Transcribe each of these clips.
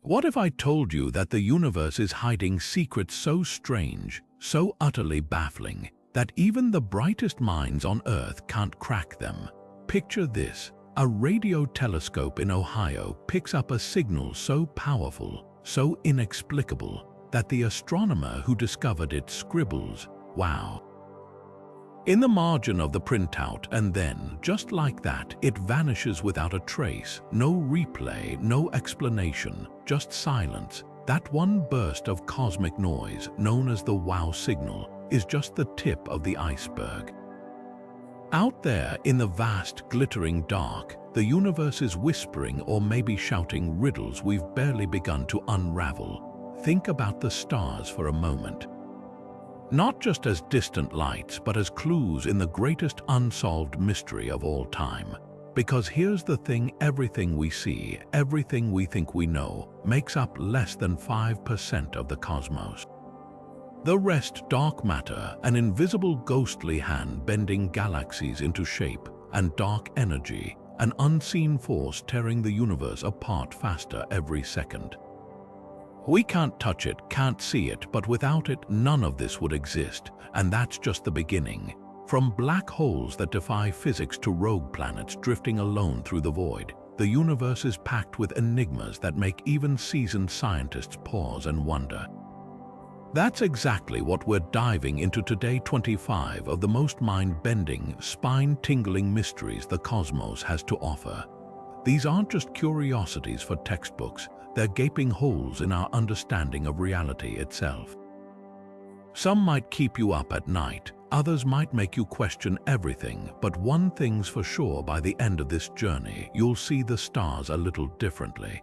What if I told you that the universe is hiding secrets so strange, so utterly baffling, that even the brightest minds on Earth can't crack them? Picture this. A radio telescope in Ohio picks up a signal so powerful, so inexplicable, that the astronomer who discovered it scribbles, "Wow," in the margin of the printout, and then, just like that, it vanishes without a trace. No replay, no explanation, just silence. That one burst of cosmic noise, known as the wow signal, is just the tip of the iceberg. Out there in the vast, glittering dark, the universe is whispering or maybe shouting riddles we've barely begun to unravel. Think about the stars for a moment. Not just as distant lights, but as clues in the greatest unsolved mystery of all time. Because here's the thing, everything we see, everything we think we know, makes up less than 5% of the cosmos. The rest, dark matter, an invisible ghostly hand bending galaxies into shape, and dark energy, an unseen force tearing the universe apart faster every second. We can't touch it, can't see it, but without it, none of this would exist, and that's just the beginning. From black holes that defy physics to rogue planets drifting alone through the void, the universe is packed with enigmas that make even seasoned scientists pause and wonder. That's exactly what we're diving into today, 25 of the most mind-bending, spine-tingling mysteries the cosmos has to offer. These aren't just curiosities for textbooks, they're gaping holes in our understanding of reality itself. Some might keep you up at night, others might make you question everything, but one thing's for sure, by the end of this journey, you'll see the stars a little differently.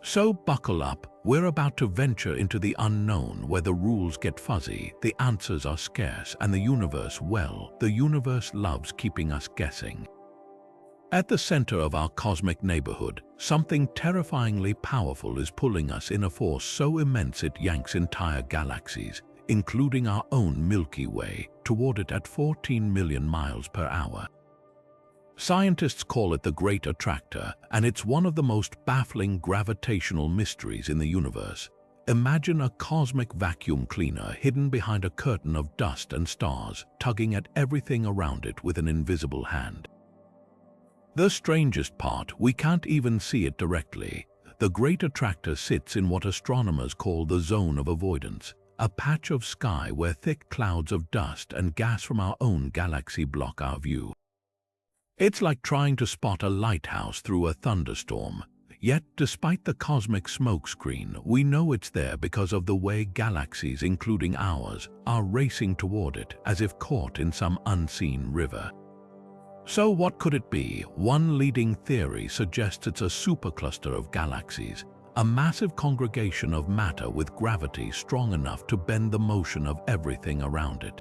So buckle up, we're about to venture into the unknown where the rules get fuzzy, the answers are scarce, and the universe loves keeping us guessing. At the center of our cosmic neighborhood, something terrifyingly powerful is pulling us in a force so immense it yanks entire galaxies, including our own Milky Way, toward it at 14 million miles per hour. Scientists call it the Great Attractor, and it's one of the most baffling gravitational mysteries in the universe. Imagine a cosmic vacuum cleaner hidden behind a curtain of dust and stars, tugging at everything around it with an invisible hand. The strangest part, we can't even see it directly. The Great Attractor sits in what astronomers call the zone of avoidance, a patch of sky where thick clouds of dust and gas from our own galaxy block our view. It's like trying to spot a lighthouse through a thunderstorm. Yet, despite the cosmic smokescreen, we know it's there because of the way galaxies, including ours, are racing toward it as if caught in some unseen river. So what could it be? One leading theory suggests it's a supercluster of galaxies, a massive congregation of matter with gravity strong enough to bend the motion of everything around it.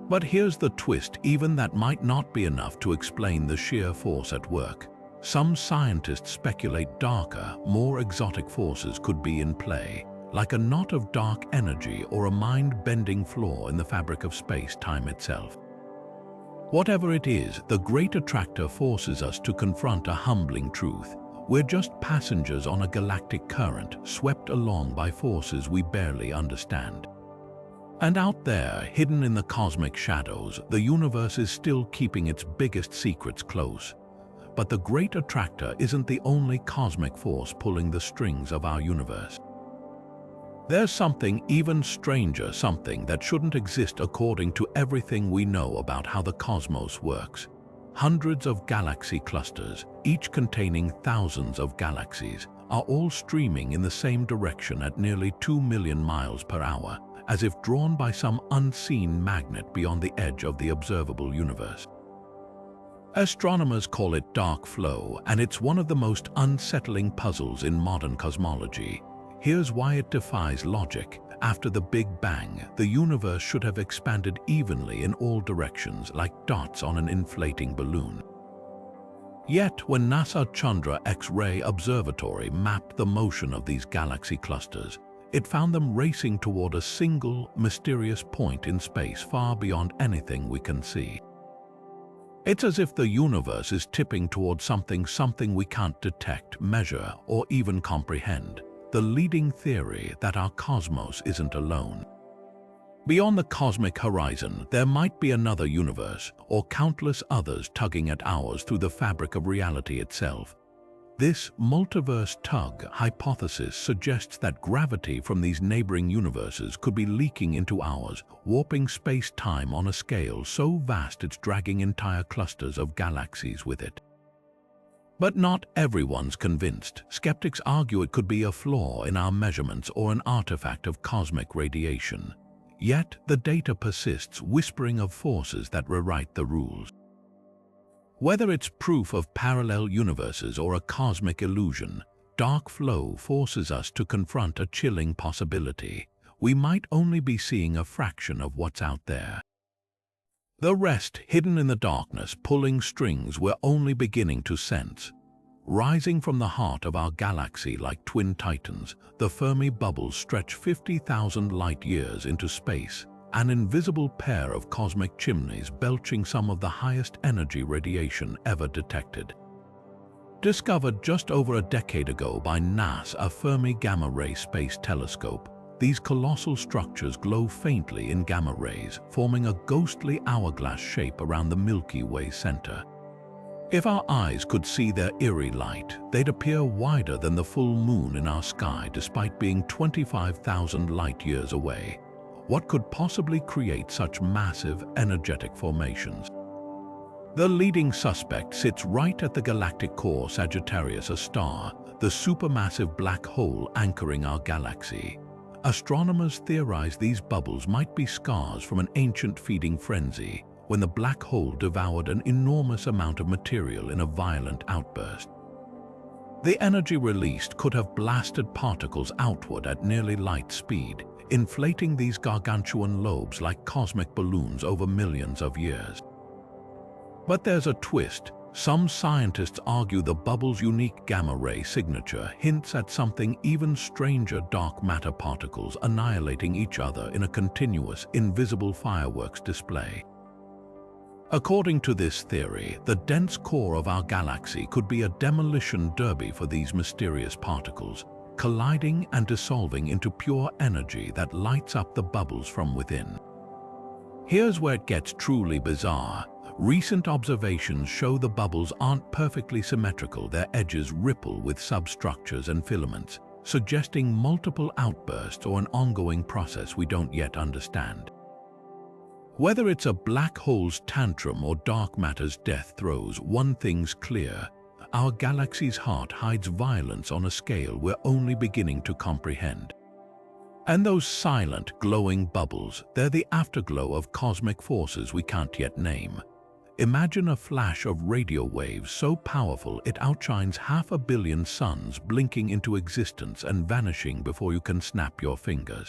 But here's the twist, even that might not be enough to explain the sheer force at work. Some scientists speculate darker, more exotic forces could be in play, like a knot of dark energy or a mind-bending flaw in the fabric of space-time itself. Whatever it is, the Great Attractor forces us to confront a humbling truth. We're just passengers on a galactic current, swept along by forces we barely understand. And out there, hidden in the cosmic shadows, the universe is still keeping its biggest secrets close. But the Great Attractor isn't the only cosmic force pulling the strings of our universe. There's something even stranger, something that shouldn't exist according to everything we know about how the cosmos works. Hundreds of galaxy clusters, each containing thousands of galaxies, are all streaming in the same direction at nearly 2 million miles per hour, as if drawn by some unseen magnet beyond the edge of the observable universe. Astronomers call it dark flow, and it's one of the most unsettling puzzles in modern cosmology. Here's why it defies logic. After the Big Bang, the universe should have expanded evenly in all directions like dots on an inflating balloon. Yet, when NASA Chandra X-ray Observatory mapped the motion of these galaxy clusters, it found them racing toward a single, mysterious point in space far beyond anything we can see. It's as if the universe is tipping towards something we can't detect, measure, or even comprehend. The leading theory that our cosmos isn't alone. Beyond the cosmic horizon, there might be another universe, or countless others tugging at ours through the fabric of reality itself. This multiverse tug hypothesis suggests that gravity from these neighboring universes could be leaking into ours, warping space-time on a scale so vast it's dragging entire clusters of galaxies with it. But not everyone's convinced. Skeptics argue it could be a flaw in our measurements or an artifact of cosmic radiation. Yet the data persists, whispering of forces that rewrite the rules. Whether it's proof of parallel universes or a cosmic illusion, dark flow forces us to confront a chilling possibility. We might only be seeing a fraction of what's out there. The rest, hidden in the darkness, pulling strings we're only beginning to sense. Rising from the heart of our galaxy like twin titans, the Fermi bubbles stretch 50,000 light-years into space, an invisible pair of cosmic chimneys belching some of the highest energy radiation ever detected. Discovered just over a decade ago by NASA's Fermi Gamma-ray Space Telescope, these colossal structures glow faintly in gamma rays, forming a ghostly hourglass shape around the Milky Way center. If our eyes could see their eerie light, they'd appear wider than the full moon in our sky despite being 25,000 light-years away. What could possibly create such massive, energetic formations? The leading suspect sits right at the galactic core Sagittarius, a star, the supermassive black hole anchoring our galaxy. Astronomers theorize these bubbles might be scars from an ancient feeding frenzy, when the black hole devoured an enormous amount of material in a violent outburst. The energy released could have blasted particles outward at nearly light speed, inflating these gargantuan lobes like cosmic balloons over millions of years. But there's a twist. Some scientists argue the bubble's unique gamma-ray signature hints at something even stranger: dark matter particles annihilating each other in a continuous, invisible fireworks display. According to this theory, the dense core of our galaxy could be a demolition derby for these mysterious particles, colliding and dissolving into pure energy that lights up the bubbles from within. Here's where it gets truly bizarre. Recent observations show the bubbles aren't perfectly symmetrical. Their edges ripple with substructures and filaments, suggesting multiple outbursts or an ongoing process we don't yet understand. Whether it's a black hole's tantrum or dark matter's death throes, one thing's clear: our galaxy's heart hides violence on a scale we're only beginning to comprehend. And those silent, glowing bubbles, they're the afterglow of cosmic forces we can't yet name. Imagine a flash of radio waves so powerful it outshines 500 million suns, blinking into existence and vanishing before you can snap your fingers.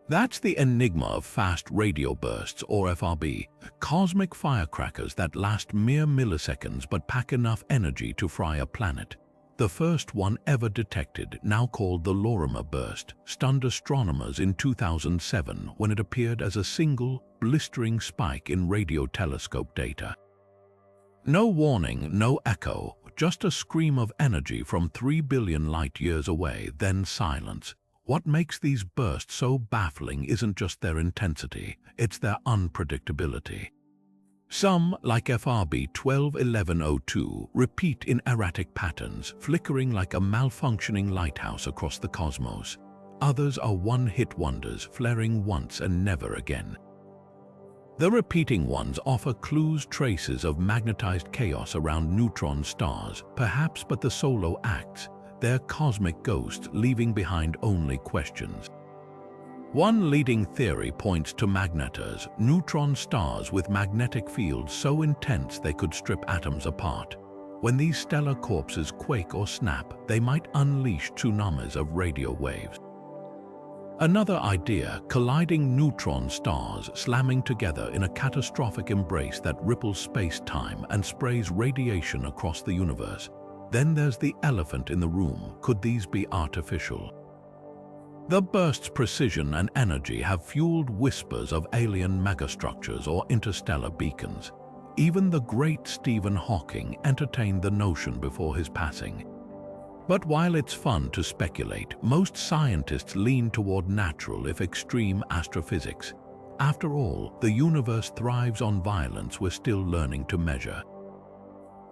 That's the enigma of fast radio bursts, or FRB, cosmic firecrackers that last mere milliseconds but pack enough energy to fry a planet. The first one ever detected, now called the Lorimer burst, stunned astronomers in 2007 when it appeared as a single, blistering spike in radio telescope data. No warning, no echo, just a scream of energy from 3 billion light-years away, then silence. What makes these bursts so baffling isn't just their intensity, it's their unpredictability. Some, like FRB 121102, repeat in erratic patterns, flickering like a malfunctioning lighthouse across the cosmos. Others are one-hit wonders, flaring once and never again. The repeating ones offer clues, traces of magnetized chaos around neutron stars, perhaps, but the solo acts. They're cosmic ghosts, leaving behind only questions. One leading theory points to magnetars, neutron stars with magnetic fields so intense they could strip atoms apart. When these stellar corpses quake or snap, they might unleash tsunamis of radio waves. Another idea: colliding neutron stars slamming together in a catastrophic embrace that ripples space-time and sprays radiation across the universe. Then there's the elephant in the room: could these be artificial? The burst's precision and energy have fueled whispers of alien megastructures or interstellar beacons. Even the great Stephen Hawking entertained the notion before his passing. But while it's fun to speculate, most scientists lean toward natural if extreme astrophysics. After all, the universe thrives on violence we're still learning to measure.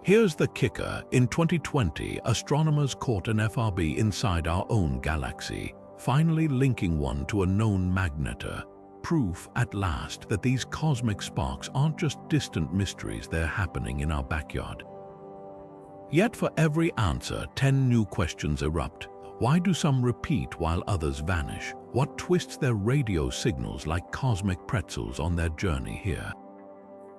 Here's the kicker. In 2020, astronomers caught an FRB inside our own galaxy, finally linking one to a known magnetar. Proof at last that these cosmic sparks aren't just distant mysteries, they're happening in our backyard. Yet for every answer, 10 new questions erupt. Why do some repeat while others vanish? What twists their radio signals like cosmic pretzels on their journey here?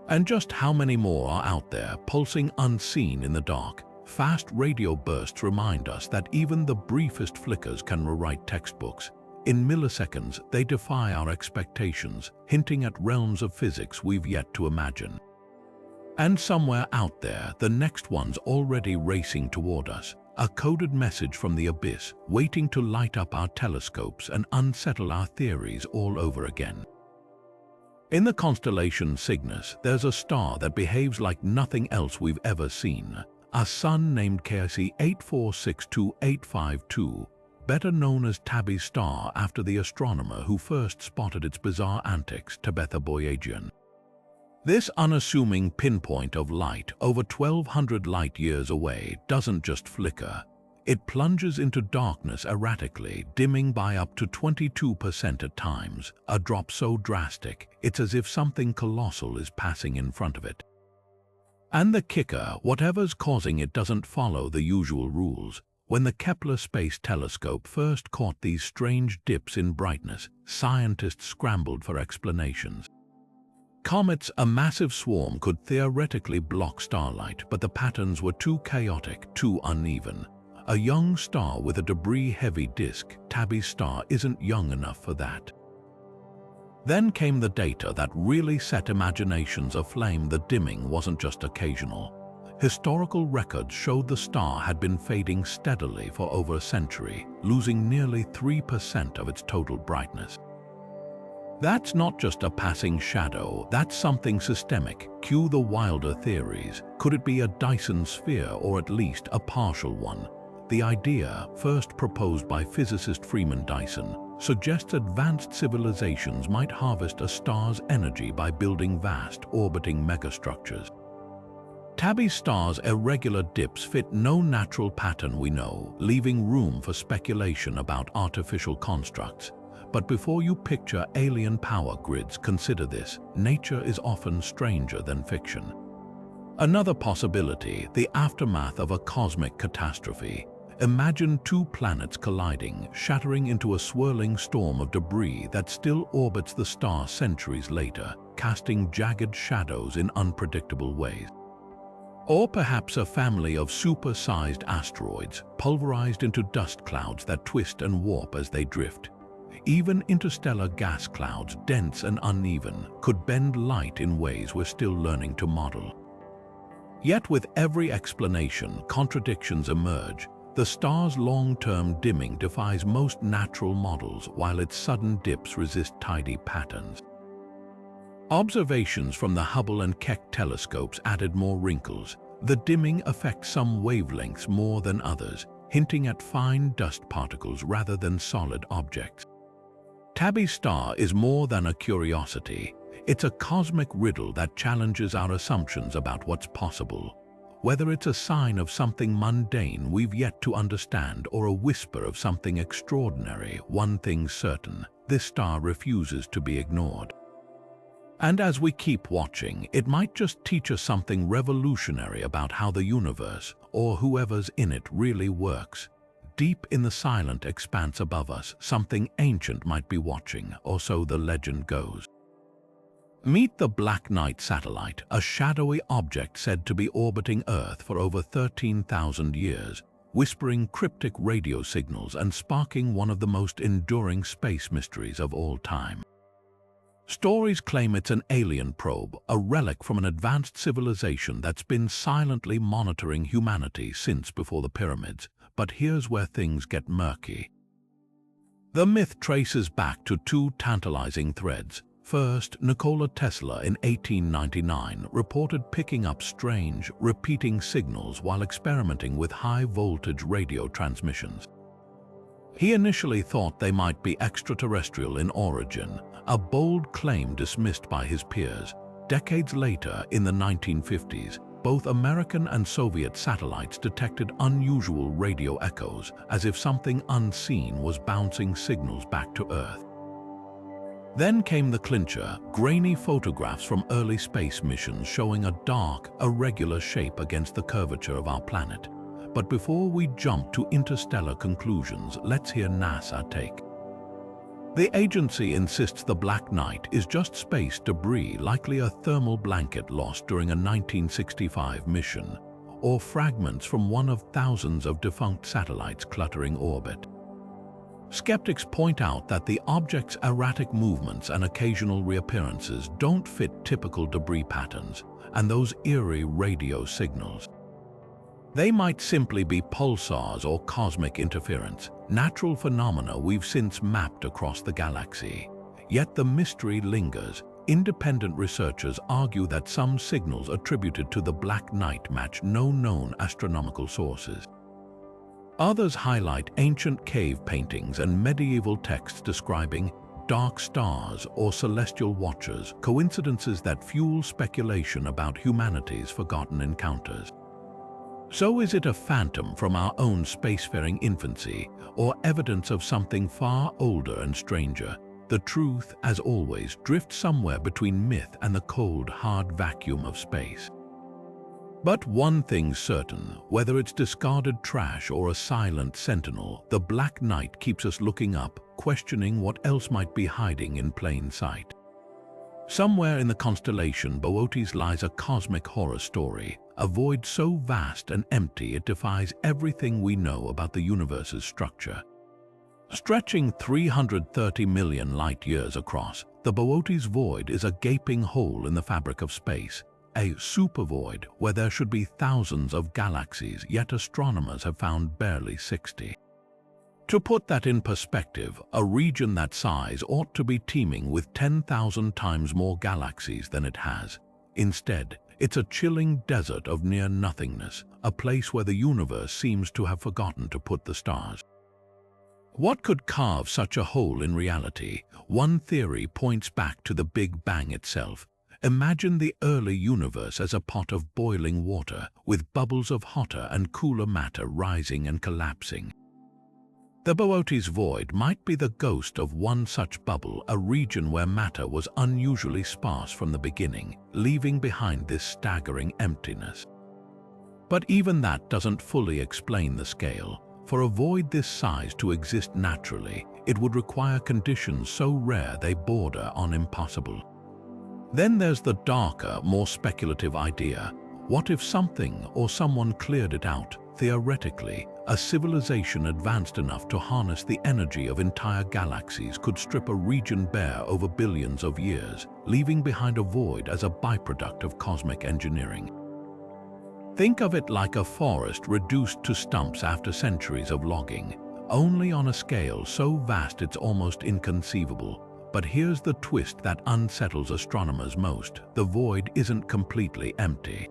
And just how many more are out there, pulsing unseen in the dark? Fast radio bursts remind us that even the briefest flickers can rewrite textbooks. In milliseconds, they defy our expectations, hinting at realms of physics we've yet to imagine. And somewhere out there, the next one's already racing toward us, a coded message from the abyss, waiting to light up our telescopes and unsettle our theories all over again. In the constellation Cygnus, there's a star that behaves like nothing else we've ever seen. A sun named KIC 8462852, better known as Tabby's star after the astronomer who first spotted its bizarre antics, Tabby. This unassuming pinpoint of light over 1,200 light-years away doesn't just flicker. It plunges into darkness erratically, dimming by up to 22% at times, a drop so drastic it's as if something colossal is passing in front of it. And the kicker, whatever's causing it doesn't follow the usual rules. When the Kepler Space Telescope first caught these strange dips in brightness, scientists scrambled for explanations. Comets, a massive swarm, could theoretically block starlight, but the patterns were too chaotic, too uneven. A young star with a debris-heavy disk, Tabby's star, isn't young enough for that. Then came the data that really set imaginations aflame. The dimming wasn't just occasional. Historical records showed the star had been fading steadily for over a century, losing nearly 3% of its total brightness. That's not just a passing shadow, that's something systemic. Cue the wilder theories. Could it be a Dyson sphere, or at least a partial one? The idea, first proposed by physicist Freeman Dyson, suggests advanced civilizations might harvest a star's energy by building vast, orbiting megastructures. Tabby's star's irregular dips fit no natural pattern we know, leaving room for speculation about artificial constructs. But before you picture alien power grids, consider this: nature is often stranger than fiction. Another possibility, the aftermath of a cosmic catastrophe. Imagine two planets colliding, shattering into a swirling storm of debris that still orbits the star centuries later, casting jagged shadows in unpredictable ways. Or perhaps a family of super-sized asteroids, pulverized into dust clouds that twist and warp as they drift. Even interstellar gas clouds, dense and uneven, could bend light in ways we're still learning to model. Yet with every explanation, contradictions emerge. The star's long-term dimming defies most natural models, while its sudden dips resist tidy patterns. Observations from the Hubble and Keck telescopes added more wrinkles. The dimming affects some wavelengths more than others, hinting at fine dust particles rather than solid objects. Tabby's star is more than a curiosity. It's a cosmic riddle that challenges our assumptions about what's possible. Whether it's a sign of something mundane we've yet to understand or a whisper of something extraordinary, one thing's certain: this star refuses to be ignored. And as we keep watching, it might just teach us something revolutionary about how the universe, or whoever's in it, really works. Deep in the silent expanse above us, something ancient might be watching, or so the legend goes. Meet the Black Knight satellite, a shadowy object said to be orbiting Earth for over 13,000 years, whispering cryptic radio signals and sparking one of the most enduring space mysteries of all time. Stories claim it's an alien probe, a relic from an advanced civilization that's been silently monitoring humanity since before the pyramids. But here's where things get murky. The myth traces back to two tantalizing threads. First, Nikola Tesla in 1899 reported picking up strange, repeating signals while experimenting with high-voltage radio transmissions. He initially thought they might be extraterrestrial in origin, a bold claim dismissed by his peers. Decades later, in the 1950s, both American and Soviet satellites detected unusual radio echoes, as if something unseen was bouncing signals back to Earth. Then came the clincher, grainy photographs from early space missions showing a dark, irregular shape against the curvature of our planet. But before we jump to interstellar conclusions, let's hear NASA's take. The agency insists the black night is just space debris, likely a thermal blanket lost during a 1965 mission, or fragments from one of thousands of defunct satellites cluttering orbit. Skeptics point out that the object's erratic movements and occasional reappearances don't fit typical debris patterns and those eerie radio signals. They might simply be pulsars or cosmic interference, natural phenomena we've since mapped across the galaxy. Yet the mystery lingers. Independent researchers argue that some signals attributed to the black night match no known astronomical sources. Others highlight ancient cave paintings and medieval texts describing dark stars or celestial watchers, coincidences that fuel speculation about humanity's forgotten encounters. So is it a phantom from our own spacefaring infancy, or evidence of something far older and stranger? The truth, as always, drifts somewhere between myth and the cold, hard vacuum of space. But one thing's certain, whether it's discarded trash or a silent sentinel, the black night keeps us looking up, questioning what else might be hiding in plain sight. Somewhere in the constellation Boötes lies a cosmic horror story, a void so vast and empty it defies everything we know about the universe's structure. Stretching 330 million light-years across, the Boötes Void is a gaping hole in the fabric of space, a supervoid where there should be thousands of galaxies, yet astronomers have found barely 60. To put that in perspective, a region that size ought to be teeming with 10,000 times more galaxies than it has. Instead, it's a chilling desert of near-nothingness, a place where the universe seems to have forgotten to put the stars. What could carve such a hole in reality? One theory points back to the Big Bang itself. Imagine the early universe as a pot of boiling water, with bubbles of hotter and cooler matter rising and collapsing. The Boötes Void might be the ghost of one such bubble, a region where matter was unusually sparse from the beginning, leaving behind this staggering emptiness. But even that doesn't fully explain the scale. For a void this size to exist naturally, it would require conditions so rare they border on impossible. Then there's the darker, more speculative idea. What if something or someone cleared it out? Theoretically, a civilization advanced enough to harness the energy of entire galaxies could strip a region bare over billions of years, leaving behind a void as a byproduct of cosmic engineering. Think of it like a forest reduced to stumps after centuries of logging, only on a scale so vast it's almost inconceivable. But here's the twist that unsettles astronomers most: the void isn't completely empty.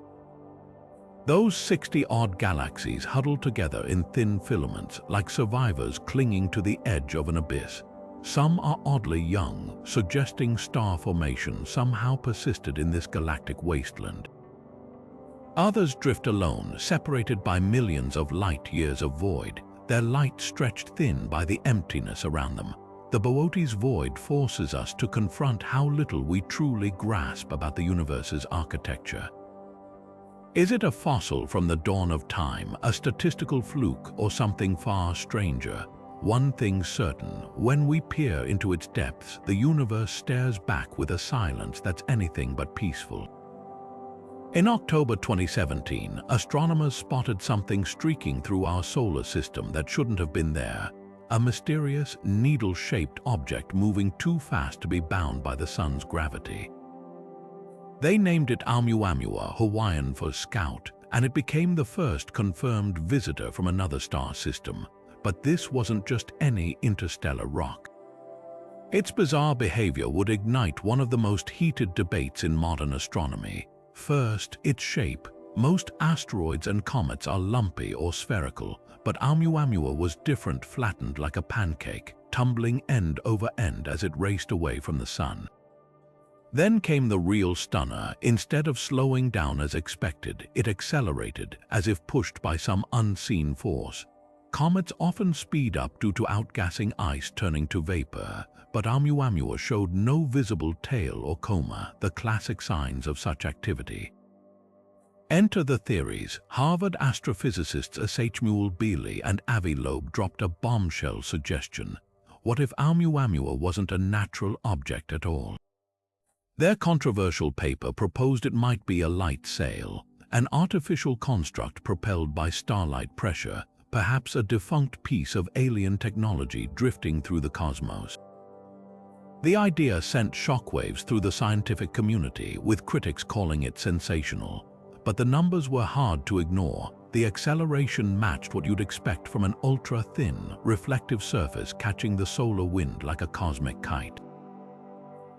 Those 60-odd galaxies huddle together in thin filaments, like survivors clinging to the edge of an abyss. Some are oddly young, suggesting star formation somehow persisted in this galactic wasteland. Others drift alone, separated by millions of light-years of void, their light stretched thin by the emptiness around them. The Boötes Void forces us to confront how little we truly grasp about the universe's architecture. Is it a fossil from the dawn of time, a statistical fluke, or something far stranger? One thing's certain: when we peer into its depths, the universe stares back with a silence that's anything but peaceful. In October 2017, astronomers spotted something streaking through our solar system that shouldn't have been there. A mysterious, needle-shaped object moving too fast to be bound by the sun's gravity. They named it Oumuamua, Hawaiian for scout, and it became the first confirmed visitor from another star system. But this wasn't just any interstellar rock. Its bizarre behavior would ignite one of the most heated debates in modern astronomy. First, its shape. Most asteroids and comets are lumpy or spherical, but Oumuamua was different, flattened like a pancake, tumbling end over end as it raced away from the sun. Then came the real stunner. Instead of slowing down as expected, it accelerated, as if pushed by some unseen force. Comets often speed up due to outgassing ice turning to vapor, but Oumuamua showed no visible tail or coma, the classic signs of such activity. Enter the theories. Harvard astrophysicists Samuel Bealey and Avi Loeb dropped a bombshell suggestion. What if Oumuamua wasn't a natural object at all? Their controversial paper proposed it might be a light sail, an artificial construct propelled by starlight pressure, perhaps a defunct piece of alien technology drifting through the cosmos. The idea sent shockwaves through the scientific community, with critics calling it sensational. But the numbers were hard to ignore. The acceleration matched what you'd expect from an ultra-thin, reflective surface catching the solar wind like a cosmic kite.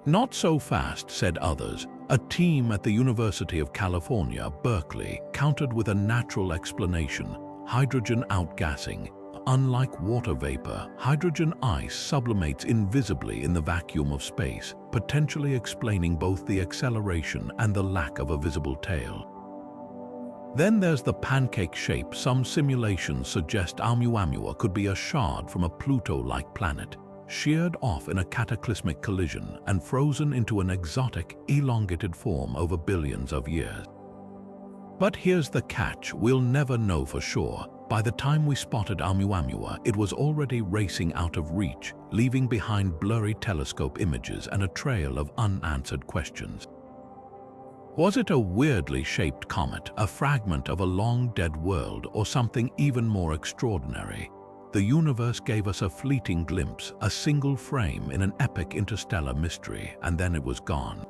Not so fast, said others. A team at the University of California, Berkeley, countered with a natural explanation: hydrogen outgassing. Unlike water vapor, hydrogen ice sublimates invisibly in the vacuum of space, potentially explaining both the acceleration and the lack of a visible tail. Then there's the pancake shape. Some simulations suggest Oumuamua could be a shard from a Pluto-like planet, sheared off in a cataclysmic collision and frozen into an exotic, elongated form over billions of years. But here's the catch: we'll never know for sure. By the time we spotted Oumuamua, it was already racing out of reach, leaving behind blurry telescope images and a trail of unanswered questions. Was it a weirdly shaped comet, a fragment of a long-dead world, or something even more extraordinary? The universe gave us a fleeting glimpse, a single frame in an epic interstellar mystery, and then it was gone.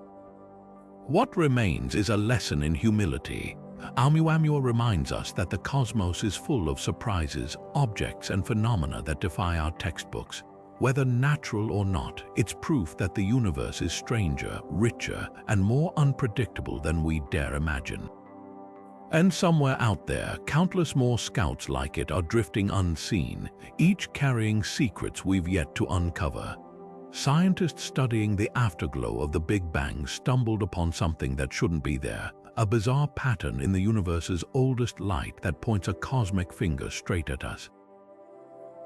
What remains is a lesson in humility. Oumuamua reminds us that the cosmos is full of surprises, objects, and phenomena that defy our textbooks. Whether natural or not, it's proof that the universe is stranger, richer, and more unpredictable than we dare imagine. And somewhere out there, countless more scouts like it are drifting unseen, each carrying secrets we've yet to uncover. Scientists studying the afterglow of the Big Bang stumbled upon something that shouldn't be there, a bizarre pattern in the universe's oldest light that points a cosmic finger straight at us.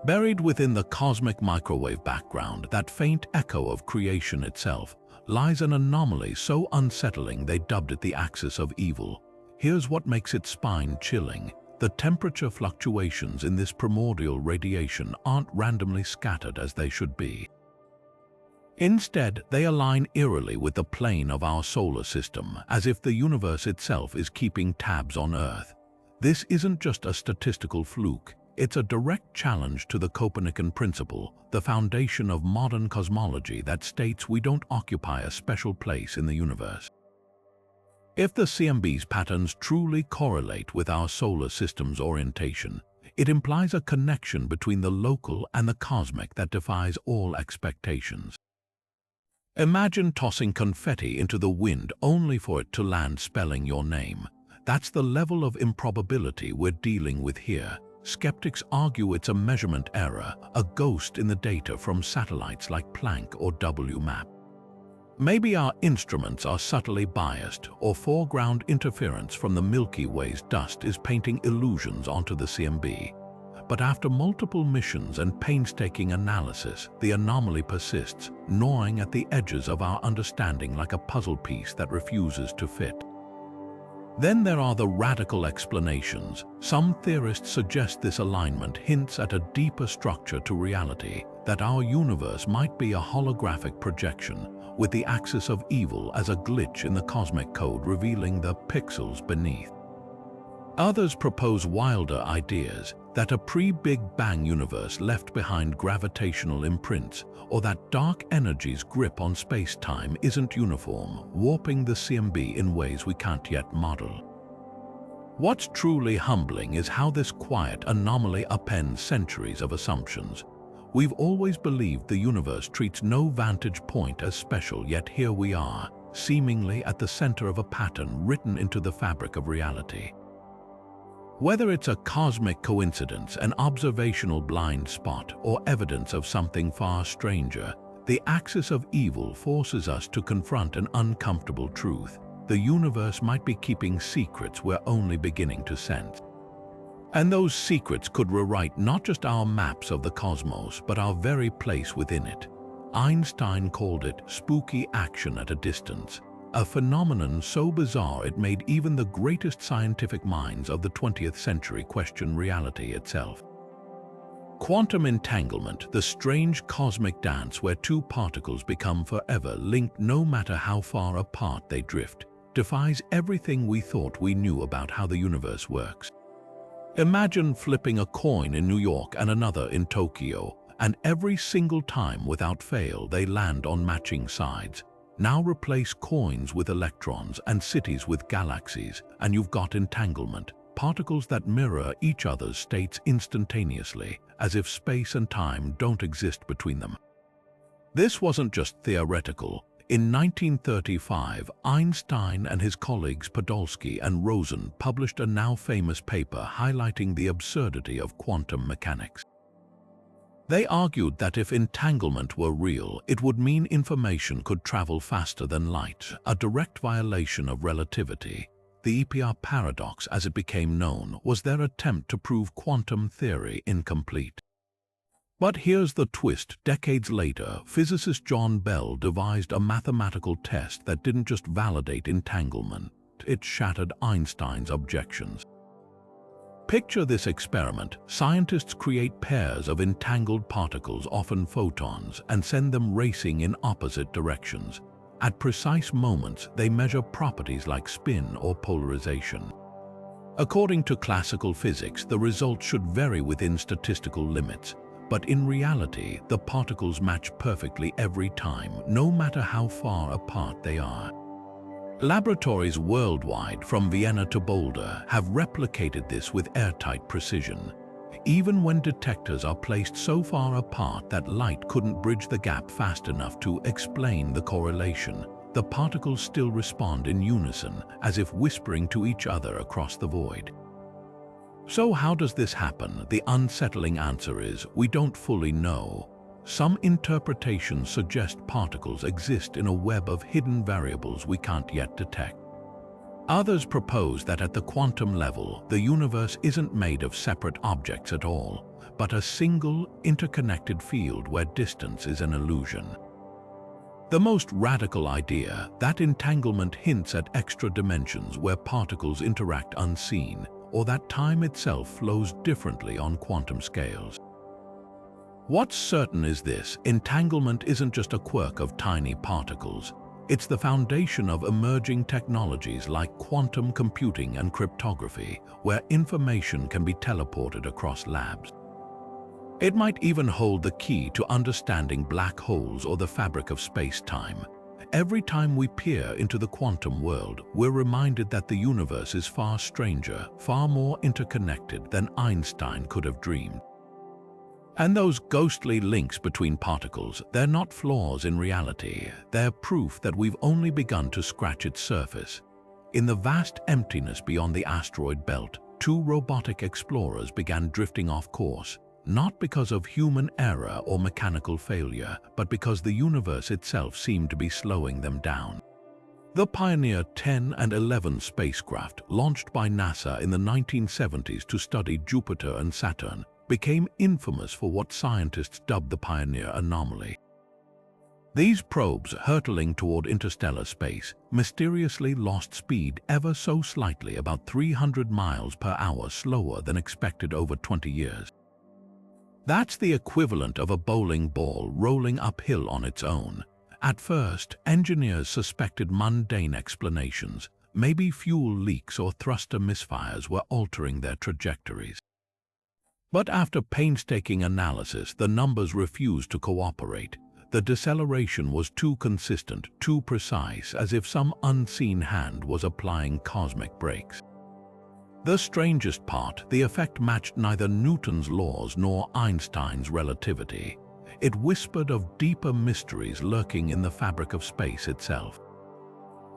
Buried within the cosmic microwave background, that faint echo of creation itself, lies an anomaly so unsettling they dubbed it the axis of evil. Here's what makes its spine-chilling. The temperature fluctuations in this primordial radiation aren't randomly scattered as they should be. Instead, they align eerily with the plane of our solar system, as if the universe itself is keeping tabs on Earth. This isn't just a statistical fluke. It's a direct challenge to the Copernican principle, the foundation of modern cosmology that states we don't occupy a special place in the universe. If the CMB's patterns truly correlate with our solar system's orientation, it implies a connection between the local and the cosmic that defies all expectations. Imagine tossing confetti into the wind only for it to land spelling your name. That's the level of improbability we're dealing with here. Skeptics argue it's a measurement error, a ghost in the data from satellites like Planck or WMAP. Maybe our instruments are subtly biased, or foreground interference from the Milky Way's dust is painting illusions onto the CMB. But after multiple missions and painstaking analysis, the anomaly persists, gnawing at the edges of our understanding like a puzzle piece that refuses to fit. Then there are the radical explanations. Some theorists suggest this alignment hints at a deeper structure to reality, that our universe might be a holographic projection, with the axis of evil as a glitch in the cosmic code revealing the pixels beneath. Others propose wilder ideas, that a pre-Big Bang universe left behind gravitational imprints, or that dark energy's grip on space-time isn't uniform, warping the CMB in ways we can't yet model. What's truly humbling is how this quiet anomaly upends centuries of assumptions. We've always believed the universe treats no vantage point as special, yet here we are, seemingly at the center of a pattern written into the fabric of reality. Whether it's a cosmic coincidence, an observational blind spot, or evidence of something far stranger, the axis of evil forces us to confront an uncomfortable truth. The universe might be keeping secrets we're only beginning to sense. And those secrets could rewrite not just our maps of the cosmos, but our very place within it. Einstein called it spooky action at a distance, a phenomenon so bizarre it made even the greatest scientific minds of the 20th century question reality itself. Quantum entanglement, the strange cosmic dance where two particles become forever linked no matter how far apart they drift, defies everything we thought we knew about how the universe works. Imagine flipping a coin in New York and another in Tokyo, and every single time without fail they land on matching sides. Now replace coins with electrons and cities with galaxies, and you've got entanglement, particles that mirror each other's states instantaneously, as if space and time don't exist between them. This wasn't just theoretical. In 1935, Einstein and his colleagues Podolsky and Rosen published a now famous paper highlighting the absurdity of quantum mechanics. They argued that if entanglement were real, it would mean information could travel faster than light, a direct violation of relativity. The EPR paradox, as it became known, was their attempt to prove quantum theory incomplete. But here's the twist. Decades later, physicist John Bell devised a mathematical test that didn't just validate entanglement, it shattered Einstein's objections. Picture this experiment. Scientists create pairs of entangled particles, often photons, and send them racing in opposite directions. At precise moments, they measure properties like spin or polarization. According to classical physics, the results should vary within statistical limits. But in reality, the particles match perfectly every time, no matter how far apart they are. Laboratories worldwide, from Vienna to Boulder, have replicated this with airtight precision. Even when detectors are placed so far apart that light couldn't bridge the gap fast enough to explain the correlation, the particles still respond in unison, as if whispering to each other across the void. So how does this happen? The unsettling answer is, we don't fully know. Some interpretations suggest particles exist in a web of hidden variables we can't yet detect. Others propose that at the quantum level, the universe isn't made of separate objects at all, but a single, interconnected field where distance is an illusion. The most radical idea, that entanglement hints at extra dimensions where particles interact unseen, or that time itself flows differently on quantum scales. What's certain is this: entanglement isn't just a quirk of tiny particles. It's the foundation of emerging technologies like quantum computing and cryptography, where information can be teleported across labs. It might even hold the key to understanding black holes or the fabric of space-time. Every time we peer into the quantum world, we're reminded that the universe is far stranger, far more interconnected than Einstein could have dreamed. And those ghostly links between particles, they're not flaws in reality. They're proof that we've only begun to scratch its surface. In the vast emptiness beyond the asteroid belt, two robotic explorers began drifting off course, not because of human error or mechanical failure, but because the universe itself seemed to be slowing them down. The Pioneer 10 and 11 spacecraft, launched by NASA in the 1970s to study Jupiter and Saturn, became infamous for what scientists dubbed the Pioneer Anomaly. These probes, hurtling toward interstellar space, mysteriously lost speed ever so slightly, about 300 miles per hour slower than expected over 20 years. That's the equivalent of a bowling ball rolling uphill on its own. At first, engineers suspected mundane explanations. Maybe fuel leaks or thruster misfires were altering their trajectories. But after painstaking analysis, the numbers refused to cooperate. The deceleration was too consistent, too precise, as if some unseen hand was applying cosmic brakes. The strangest part, the effect matched neither Newton's laws nor Einstein's relativity. It whispered of deeper mysteries lurking in the fabric of space itself.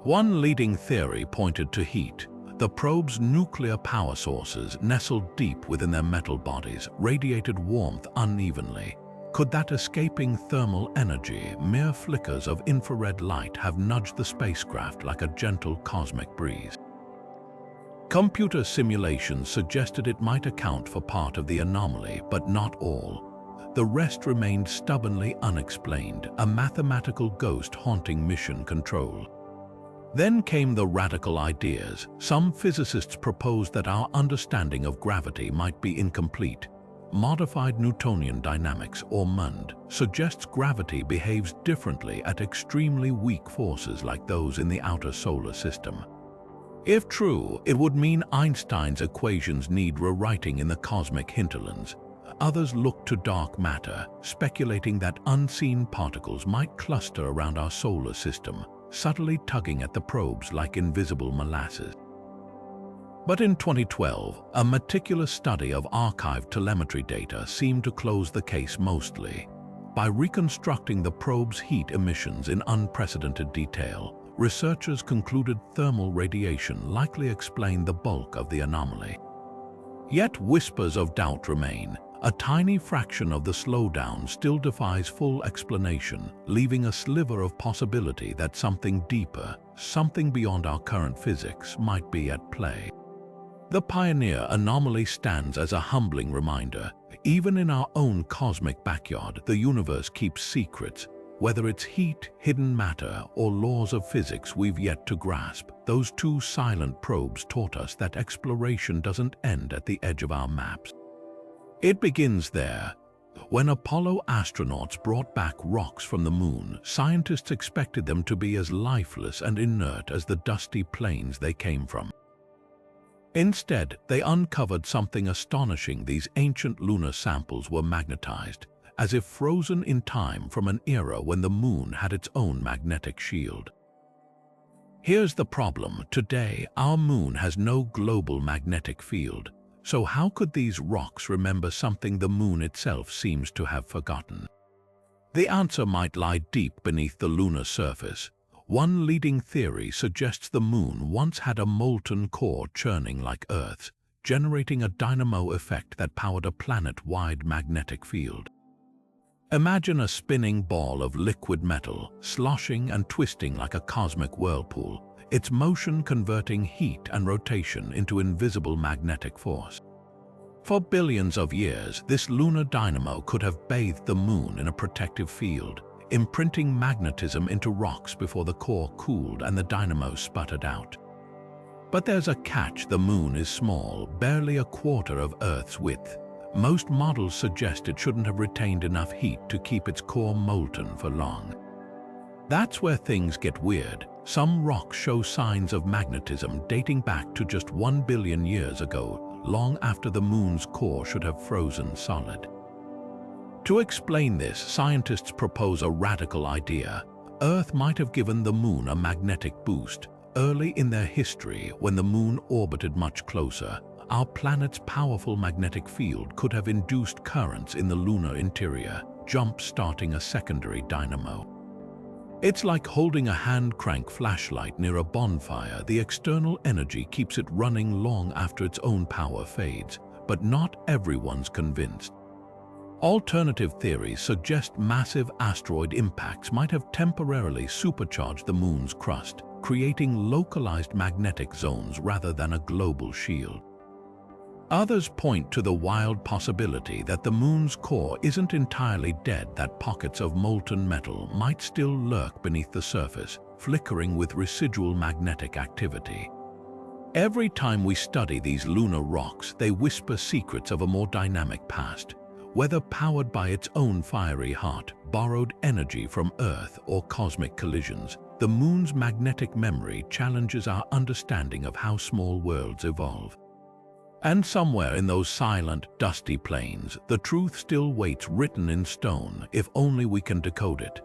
One leading theory pointed to heat. The probe's nuclear power sources, nestled deep within their metal bodies, radiated warmth unevenly. Could that escaping thermal energy, mere flickers of infrared light, have nudged the spacecraft like a gentle cosmic breeze? Computer simulations suggested it might account for part of the anomaly, but not all. The rest remained stubbornly unexplained, a mathematical ghost haunting mission control. Then came the radical ideas. Some physicists proposed that our understanding of gravity might be incomplete. Modified Newtonian dynamics, or MUND, suggests gravity behaves differently at extremely weak forces like those in the outer solar system. If true, it would mean Einstein's equations need rewriting in the cosmic hinterlands. Others looked to dark matter, speculating that unseen particles might cluster around our solar system, subtly tugging at the probes like invisible molasses. But in 2012, a meticulous study of archived telemetry data seemed to close the case mostly. By reconstructing the probe's heat emissions in unprecedented detail, researchers concluded thermal radiation likely explained the bulk of the anomaly. Yet whispers of doubt remain. A tiny fraction of the slowdown still defies full explanation, leaving a sliver of possibility that something deeper, something beyond our current physics, might be at play. The Pioneer Anomaly stands as a humbling reminder. Even in our own cosmic backyard, the universe keeps secrets. Whether it's heat, hidden matter, or laws of physics we've yet to grasp, those two silent probes taught us that exploration doesn't end at the edge of our maps. It begins there. When Apollo astronauts brought back rocks from the moon, scientists expected them to be as lifeless and inert as the dusty plains they came from. Instead, they uncovered something astonishing. These ancient lunar samples were magnetized, as if frozen in time from an era when the moon had its own magnetic shield. Here's the problem. Today, our moon has no global magnetic field. So how could these rocks remember something the moon itself seems to have forgotten? The answer might lie deep beneath the lunar surface. One leading theory suggests the moon once had a molten core churning like Earth's, generating a dynamo effect that powered a planet-wide magnetic field. Imagine a spinning ball of liquid metal, sloshing and twisting like a cosmic whirlpool, its motion converting heat and rotation into invisible magnetic force. For billions of years, this lunar dynamo could have bathed the moon in a protective field, imprinting magnetism into rocks before the core cooled and the dynamo sputtered out. But there's a catch. The moon is small, barely a quarter of Earth's width. Most models suggest it shouldn't have retained enough heat to keep its core molten for long. That's where things get weird. Some rocks show signs of magnetism dating back to just 1 billion years ago, long after the moon's core should have frozen solid. To explain this, scientists propose a radical idea. Earth might have given the moon a magnetic boost. Early in their history, when the moon orbited much closer, our planet's powerful magnetic field could have induced currents in the lunar interior, jump-starting a secondary dynamo. It's like holding a hand-crank flashlight near a bonfire. The external energy keeps it running long after its own power fades, but not everyone's convinced. Alternative theories suggest massive asteroid impacts might have temporarily supercharged the moon's crust, creating localized magnetic zones rather than a global shield. Others point to the wild possibility that the moon's core isn't entirely dead, that pockets of molten metal might still lurk beneath the surface, flickering with residual magnetic activity. Every time we study these lunar rocks, they whisper secrets of a more dynamic past. Whether powered by its own fiery heart, borrowed energy from Earth, or cosmic collisions, the moon's magnetic memory challenges our understanding of how small worlds evolve. And somewhere in those silent, dusty plains, the truth still waits, written in stone, if only we can decode it.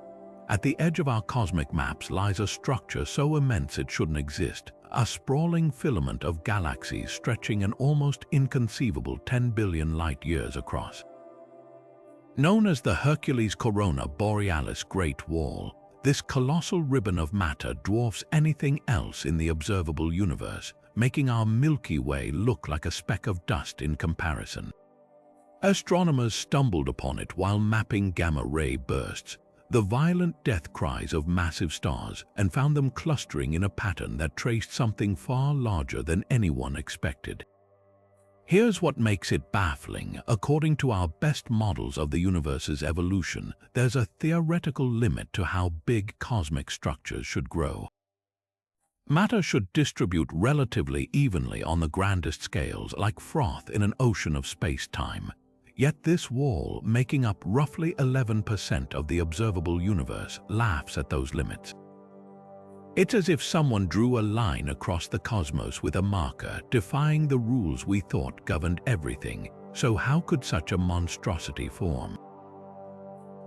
At the edge of our cosmic maps lies a structure so immense it shouldn't exist, a sprawling filament of galaxies stretching an almost inconceivable 10 billion light-years across. Known as the Hercules corona Borealis Great Wall, this colossal ribbon of matter dwarfs anything else in the observable universe, making our Milky Way look like a speck of dust in comparison. Astronomers stumbled upon it while mapping gamma-ray bursts, the violent death cries of massive stars, and found them clustering in a pattern that traced something far larger than anyone expected. Here's what makes it baffling. According to our best models of the universe's evolution, there's a theoretical limit to how big cosmic structures should grow. Matter should distribute relatively evenly on the grandest scales, like froth in an ocean of space-time. Yet this wall, making up roughly 11% of the observable universe, laughs at those limits. It's as if someone drew a line across the cosmos with a marker, defying the rules we thought governed everything. So how could such a monstrosity form?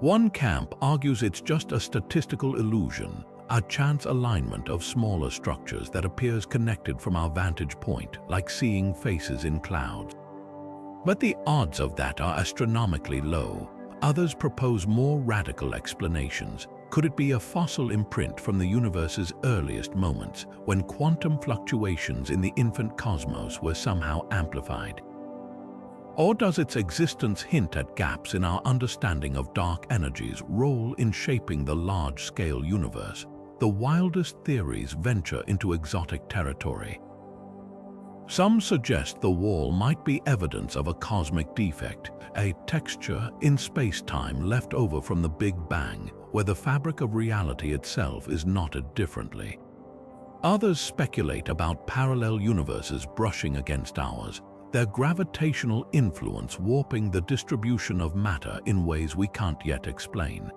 One camp argues it's just a statistical illusion, a chance alignment of smaller structures that appears connected from our vantage point, like seeing faces in clouds. But the odds of that are astronomically low. Others propose more radical explanations. Could it be a fossil imprint from the universe's earliest moments, when quantum fluctuations in the infant cosmos were somehow amplified? Or does its existence hint at gaps in our understanding of dark energy's role in shaping the large-scale universe? The wildest theories venture into exotic territory. Some suggest the wall might be evidence of a cosmic defect, a texture in space-time left over from the Big Bang, where the fabric of reality itself is knotted differently. Others speculate about parallel universes brushing against ours, their gravitational influence warping the distribution of matter in ways we can't yet explain.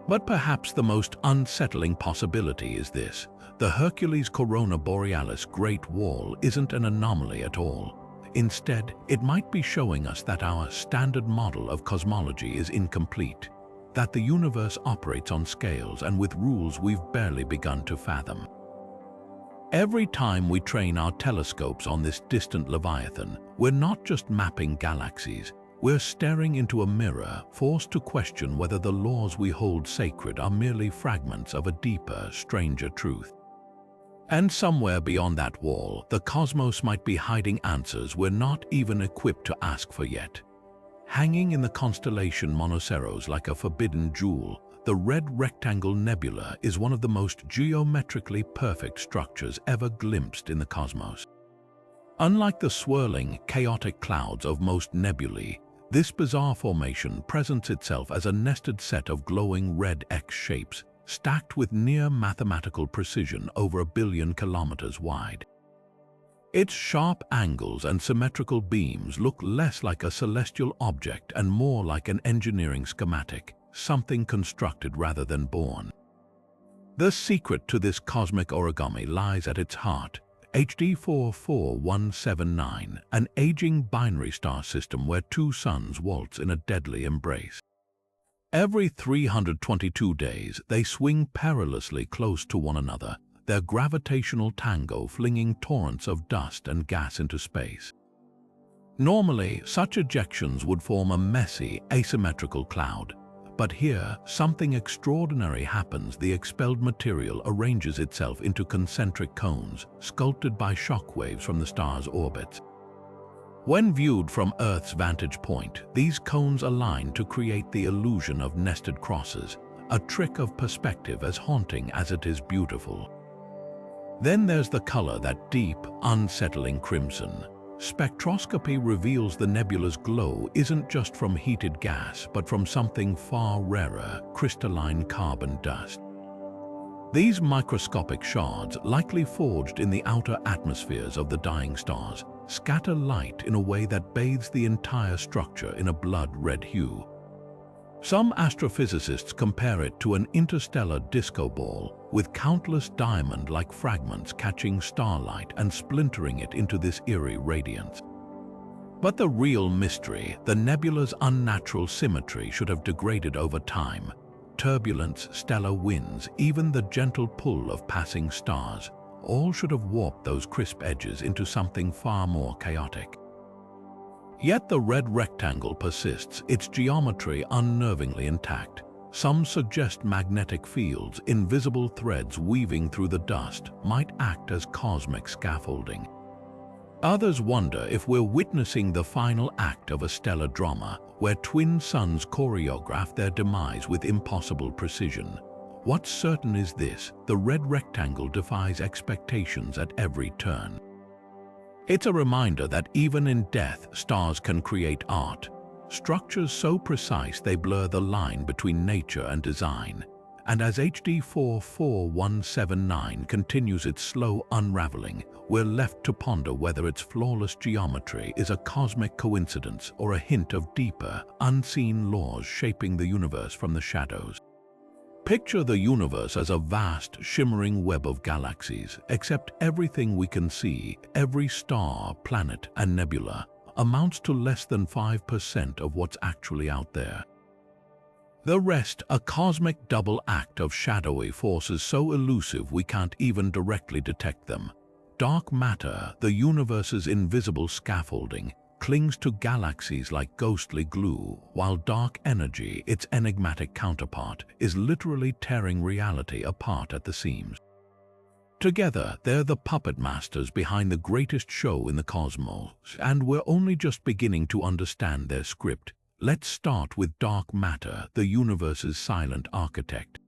But perhaps the most unsettling possibility is this: the Hercules corona Borealis Great Wall isn't an anomaly at all. Instead, it might be showing us that our standard model of cosmology is incomplete, that the universe operates on scales and with rules we've barely begun to fathom. Every time we train our telescopes on this distant Leviathan, we're not just mapping galaxies, we're staring into a mirror, forced to question whether the laws we hold sacred are merely fragments of a deeper, stranger truth. And somewhere beyond that wall, the cosmos might be hiding answers we're not even equipped to ask for yet. Hanging in the constellation Monoceros like a forbidden jewel, the Red Rectangle Nebula is one of the most geometrically perfect structures ever glimpsed in the cosmos. Unlike the swirling, chaotic clouds of most nebulae, this bizarre formation presents itself as a nested set of glowing red X shapes, stacked with near mathematical precision over 1 billion kilometers wide. Its sharp angles and symmetrical beams look less like a celestial object and more like an engineering schematic, something constructed rather than born. The secret to this cosmic origami lies at its heart: HD 44179, an aging binary star system where two suns waltz in a deadly embrace. Every 322 days, they swing perilously close to one another, their gravitational tango flinging torrents of dust and gas into space. Normally, such ejections would form a messy, asymmetrical cloud. But here, something extraordinary happens. The expelled material arranges itself into concentric cones, sculpted by shock waves from the star's orbits. When viewed from Earth's vantage point, these cones align to create the illusion of nested crosses, a trick of perspective as haunting as it is beautiful. Then there's the color, that deep, unsettling crimson. Spectroscopy reveals the nebula's glow isn't just from heated gas, but from something far rarer, crystalline carbon dust. These microscopic shards, likely forged in the outer atmospheres of the dying stars, scatter light in a way that bathes the entire structure in a blood-red hue. Some astrophysicists compare it to an interstellar disco ball, with countless diamond-like fragments catching starlight and splintering it into this eerie radiance. But the real mystery, the nebula's unnatural symmetry, should have degraded over time. Turbulence, stellar winds, even the gentle pull of passing stars, all should have warped those crisp edges into something far more chaotic. Yet the red rectangle persists, its geometry unnervingly intact. Some suggest magnetic fields, invisible threads weaving through the dust, might act as cosmic scaffolding. Others wonder if we're witnessing the final act of a stellar drama, where twin suns choreograph their demise with impossible precision. What's certain is this: the red rectangle defies expectations at every turn. It's a reminder that even in death, stars can create art. Structures so precise they blur the line between nature and design. And as HD 44179 continues its slow unraveling, we're left to ponder whether its flawless geometry is a cosmic coincidence or a hint of deeper, unseen laws shaping the universe from the shadows. Picture the universe as a vast, shimmering web of galaxies, except everything we can see, every star, planet, and nebula, amounts to less than 5% of what's actually out there. The rest, a cosmic double act of shadowy forces so elusive we can't even directly detect them. Dark matter, the universe's invisible scaffolding, clings to galaxies like ghostly glue, while dark energy, its enigmatic counterpart, is literally tearing reality apart at the seams. Together, they're the puppet masters behind the greatest show in the cosmos, and we're only just beginning to understand their script. Let's start with dark matter, the universe's silent architect.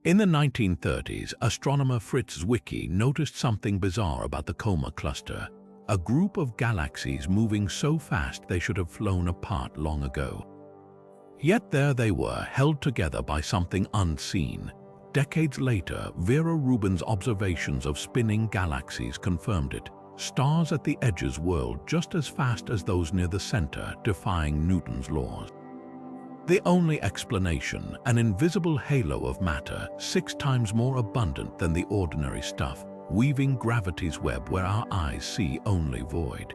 In the 1930s, astronomer Fritz Zwicky noticed something bizarre about the Coma cluster, a group of galaxies moving so fast they should have flown apart long ago. Yet there they were, held together by something unseen. Decades later, Vera Rubin's observations of spinning galaxies confirmed it. Stars at the edges whirled just as fast as those near the center, defying Newton's laws. The only explanation, an invisible halo of matter, 6 times more abundant than the ordinary stuff, weaving gravity's web where our eyes see only void.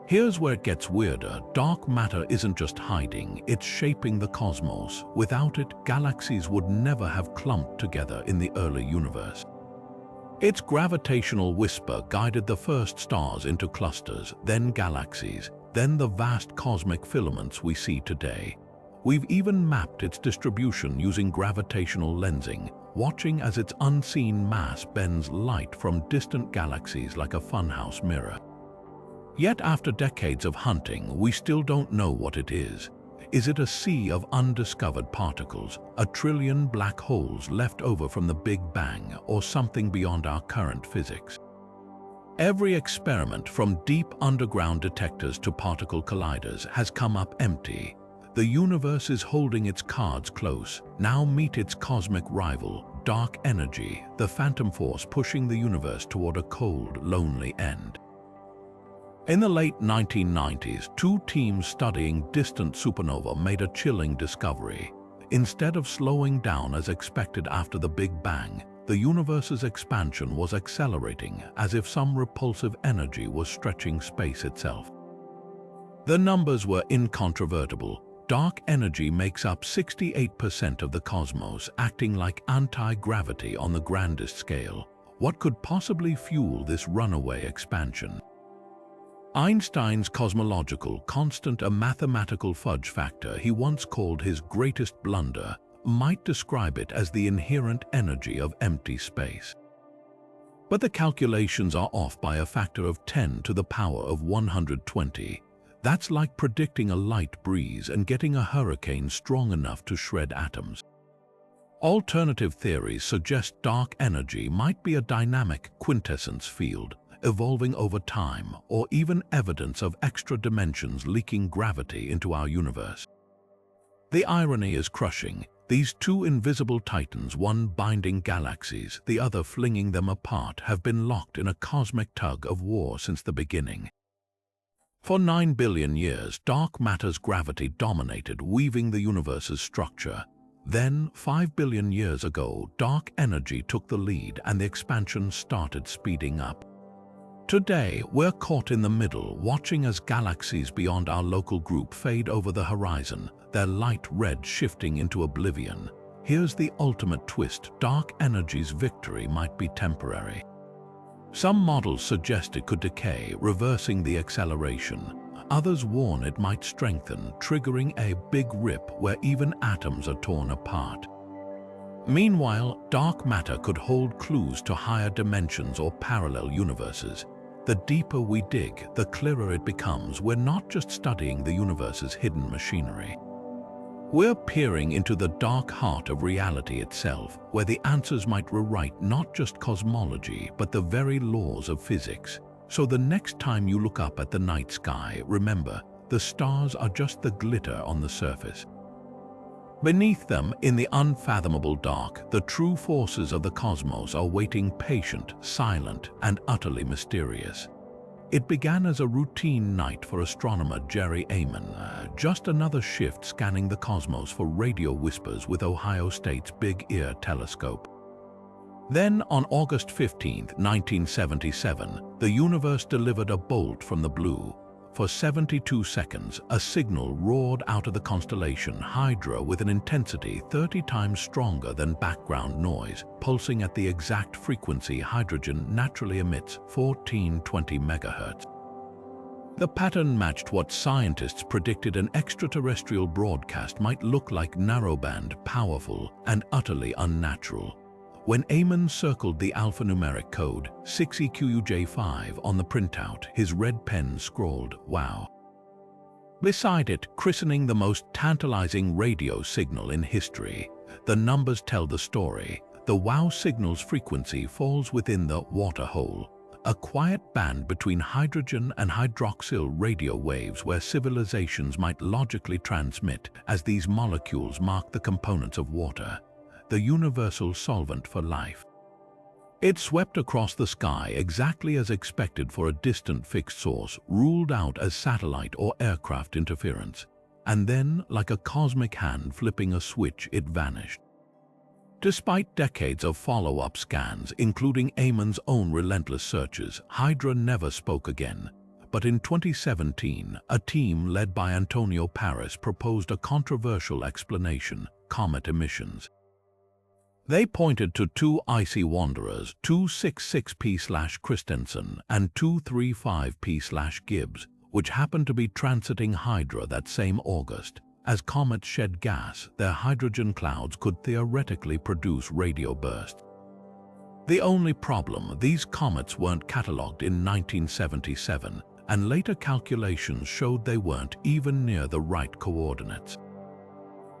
Here's where it gets weirder. Dark matter isn't just hiding, it's shaping the cosmos. Without it, galaxies would never have clumped together in the early universe. Its gravitational whisper guided the first stars into clusters, then galaxies, then the vast cosmic filaments we see today. We've even mapped its distribution using gravitational lensing, watching as its unseen mass bends light from distant galaxies like a funhouse mirror. Yet after decades of hunting, we still don't know what it is. Is it a sea of undiscovered particles, a trillion black holes left over from the Big Bang, or something beyond our current physics? Every experiment, from deep underground detectors to particle colliders, has come up empty. The universe is holding its cards close. Now meet its cosmic rival, dark energy, the phantom force pushing the universe toward a cold, lonely end. In the late 1990s, 2 teams studying distant supernova made a chilling discovery. Instead of slowing down as expected after the Big Bang, the universe's expansion was accelerating, as if some repulsive energy was stretching space itself. The numbers were incontrovertible. Dark energy makes up 68% of the cosmos, acting like anti-gravity on the grandest scale. What could possibly fuel this runaway expansion? Einstein's cosmological constant, a mathematical fudge factor he once called his greatest blunder, might describe it as the inherent energy of empty space. But the calculations are off by a factor of 10 to the power of 120. That's like predicting a light breeze and getting a hurricane strong enough to shred atoms. Alternative theories suggest dark energy might be a dynamic quintessence field, evolving over time, or even evidence of extra dimensions leaking gravity into our universe. The irony is crushing. These 2 invisible titans, one binding galaxies, the other flinging them apart, have been locked in a cosmic tug of war since the beginning. For 9 billion years, dark matter's gravity dominated, weaving the universe's structure. Then, 5 billion years ago, dark energy took the lead and the expansion started speeding up. Today, we're caught in the middle, watching as galaxies beyond our local group fade over the horizon, their light red shifting into oblivion. here's the ultimate twist: dark energy's victory might be temporary. Some models suggest it could decay, reversing the acceleration. Others warn it might strengthen, triggering a big rip where even atoms are torn apart. Meanwhile, dark matter could hold clues to higher dimensions or parallel universes. The deeper we dig, the clearer it becomes. We're not just studying the universe's hidden machinery. We're peering into the dark heart of reality itself, where the answers might rewrite not just cosmology, but the very laws of physics. So the next time you look up at the night sky, remember, the stars are just the glitter on the surface. Beneath them, in the unfathomable dark, the true forces of the cosmos are waiting, patient, silent, and utterly mysterious. It began as a routine night for astronomer Jerry Amon, just another shift scanning the cosmos for radio whispers with Ohio State's Big Ear telescope. Then, on August 15, 1977, the universe delivered a bolt from the blue. For 72 seconds, a signal roared out of the constellation Hydra with an intensity 30 times stronger than background noise, pulsing at the exact frequency hydrogen naturally emits, 1420 MHz. The pattern matched what scientists predicted an extraterrestrial broadcast might look like: narrowband, powerful, and utterly unnatural. When Amon circled the alphanumeric code 6EQUJ5 on the printout, his red pen scrawled, "Wow." Beside it, christening the most tantalizing radio signal in history. The numbers tell the story. The WOW signal's frequency falls within the water hole, a quiet band between hydrogen and hydroxyl radio waves where civilizations might logically transmit, as these molecules mark the components of water, the universal solvent for life. It swept across the sky exactly as expected for a distant fixed source, ruled out as satellite or aircraft interference. And then, like a cosmic hand flipping a switch, it vanished. Despite decades of follow-up scans, including Amon's own relentless searches, Hydra never spoke again. But in 2017, a team led by Antonio Paris proposed a controversial explanation: comet emissions. They pointed to two icy wanderers, 266P/Christensen and 235P/Gibbs, which happened to be transiting Hydra that same August. As comets shed gas, their hydrogen clouds could theoretically produce radio bursts. The only problem: these comets weren't catalogued in 1977, and later calculations showed they weren't even near the right coordinates.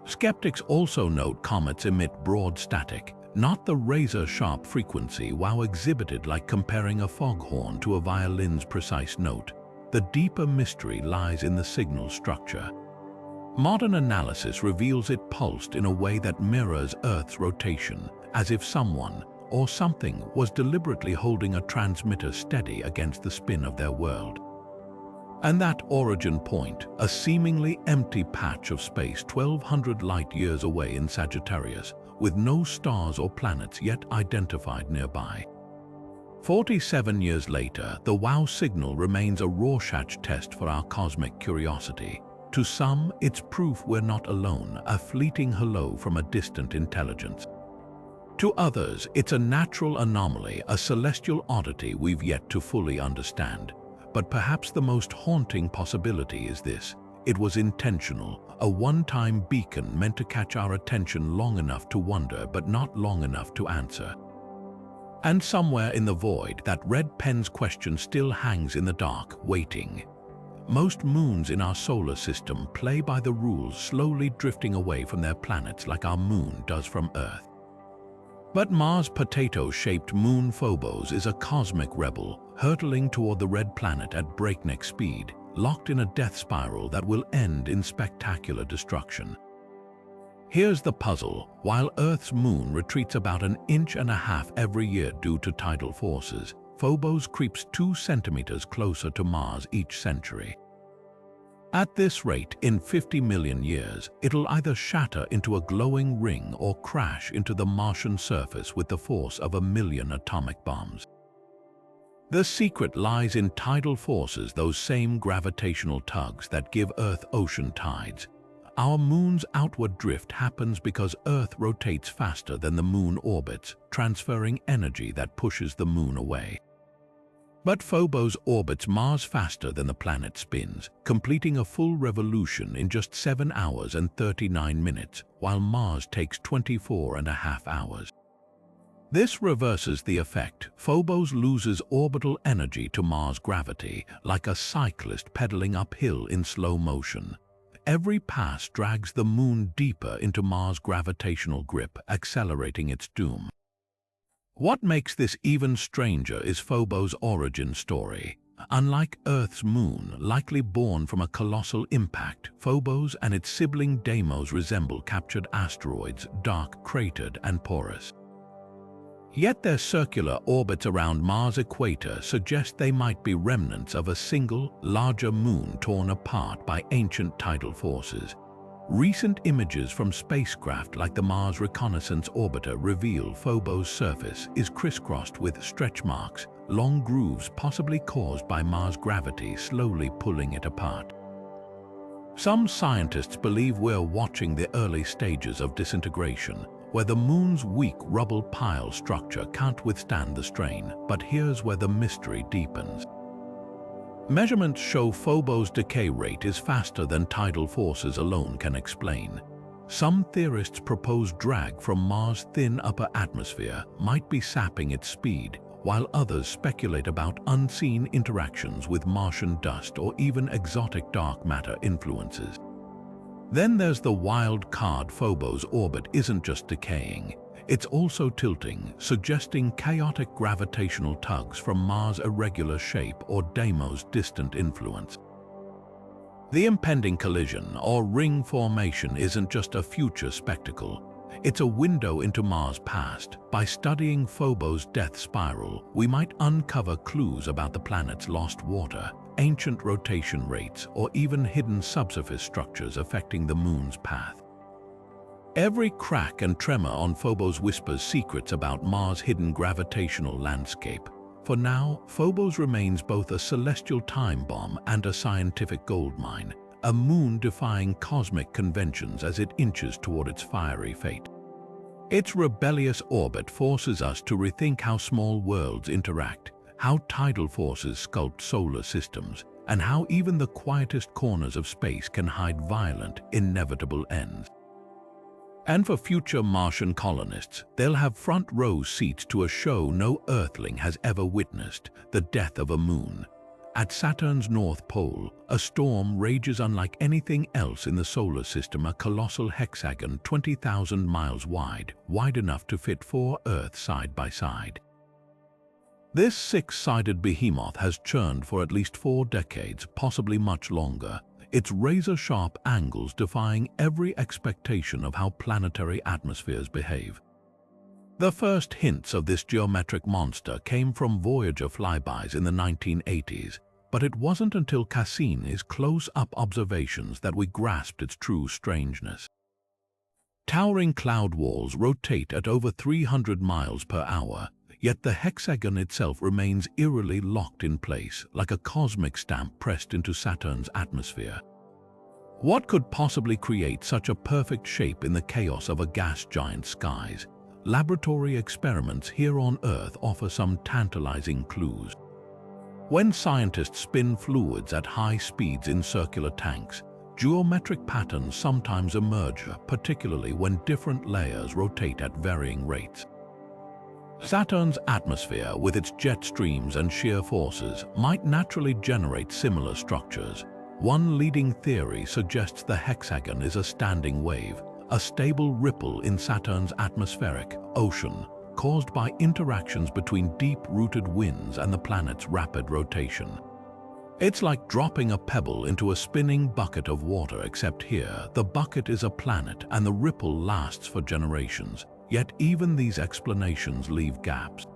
Skeptics also note comets emit broad static, not the razor-sharp frequency WOW exhibited, like comparing a foghorn to a violin's precise note. The deeper mystery lies in the signal structure. Modern analysis reveals it pulsed in a way that mirrors Earth's rotation, as if someone or something was deliberately holding a transmitter steady against the spin of their world. And that origin point, a seemingly empty patch of space 1,200 light-years away in Sagittarius, with no stars or planets yet identified nearby. 47 years later, the WOW signal remains a Rorschach test for our cosmic curiosity. To some, it's proof we're not alone, a fleeting hello from a distant intelligence. To others, it's a natural anomaly, a celestial oddity we've yet to fully understand. But perhaps the most haunting possibility is this: it was intentional, a one-time beacon meant to catch our attention long enough to wonder but not long enough to answer. And somewhere in the void, that red pen's question still hangs in the dark, waiting. Most moons in our solar system play by the rules, slowly drifting away from their planets like our moon does from Earth. But Mars' potato-shaped moon Phobos is a cosmic rebel, hurtling toward the red planet at breakneck speed, locked in a death spiral that will end in spectacular destruction. Here's the puzzle: while Earth's moon retreats about 1.5 inches every year due to tidal forces, Phobos creeps 2 centimeters closer to Mars each century. At this rate, in 50 million years, it'll either shatter into a glowing ring or crash into the Martian surface with the force of 1,000,000 atomic bombs. The secret lies in tidal forces, those same gravitational tugs that give Earth ocean tides. Our moon's outward drift happens because Earth rotates faster than the moon orbits, transferring energy that pushes the moon away. But Phobos orbits Mars faster than the planet spins, completing a full revolution in just 7 hours and 39 minutes, while Mars takes 24.5 hours. This reverses the effect. Phobos loses orbital energy to Mars gravity, like a cyclist pedaling uphill in slow motion. Every pass drags the moon deeper into Mars' gravitational grip, accelerating its doom. What makes this even stranger is Phobos' origin story. Unlike Earth's moon, likely born from a colossal impact, Phobos and its sibling Deimos resemble captured asteroids, dark, cratered, and porous. Yet their circular orbits around Mars' equator suggest they might be remnants of a single, larger moon torn apart by ancient tidal forces. Recent images from spacecraft like the Mars Reconnaissance Orbiter reveal Phobos' surface is crisscrossed with stretch marks, long grooves possibly caused by Mars' gravity slowly pulling it apart. Some scientists believe we're watching the early stages of disintegration, where the moon's weak rubble pile structure can't withstand the strain, but here's where the mystery deepens. Measurements show Phobos' decay rate is faster than tidal forces alone can explain. Some theorists propose drag from Mars' thin upper atmosphere might be sapping its speed, while others speculate about unseen interactions with Martian dust or even exotic dark matter influences. Then there's the wild card: Phobos' orbit isn't just decaying, it's also tilting, suggesting chaotic gravitational tugs from Mars' irregular shape or Deimos' distant influence. The impending collision, or ring formation, isn't just a future spectacle. It's a window into Mars' past. By studying Phobos' death spiral, we might uncover clues about the planet's lost water, ancient rotation rates, or even hidden subsurface structures affecting the moon's path. Every crack and tremor on Phobos whispers secrets about Mars' hidden gravitational landscape. For now, Phobos remains both a celestial time bomb and a scientific goldmine, a moon defying cosmic conventions as it inches toward its fiery fate. Its rebellious orbit forces us to rethink how small worlds interact, how tidal forces sculpt solar systems, and how even the quietest corners of space can hide violent, inevitable ends. And for future Martian colonists, they'll have front-row seats to a show no Earthling has ever witnessed: the death of a moon. At Saturn's North Pole, a storm rages unlike anything else in the solar system, a colossal hexagon 20,000 miles wide, wide enough to fit 4 Earths side by side. This 6-sided behemoth has churned for at least 4 decades, possibly much longer, its razor-sharp angles defying every expectation of how planetary atmospheres behave. The first hints of this geometric monster came from Voyager flybys in the 1980s, but it wasn't until Cassini's close-up observations that we grasped its true strangeness. Towering cloud walls rotate at over 300 miles per hour, yet the hexagon itself remains eerily locked in place, like a cosmic stamp pressed into Saturn's atmosphere. What could possibly create such a perfect shape in the chaos of a gas giant's skies? Laboratory experiments here on Earth offer some tantalizing clues. When scientists spin fluids at high speeds in circular tanks, geometric patterns sometimes emerge, particularly when different layers rotate at varying rates. Saturn's atmosphere, with its jet streams and shear forces, might naturally generate similar structures. One leading theory suggests the hexagon is a standing wave, a stable ripple in Saturn's atmospheric ocean, caused by interactions between deep-rooted winds and the planet's rapid rotation. It's like dropping a pebble into a spinning bucket of water, except here, the bucket is a planet and the ripple lasts for generations. Yet even these explanations leave gaps.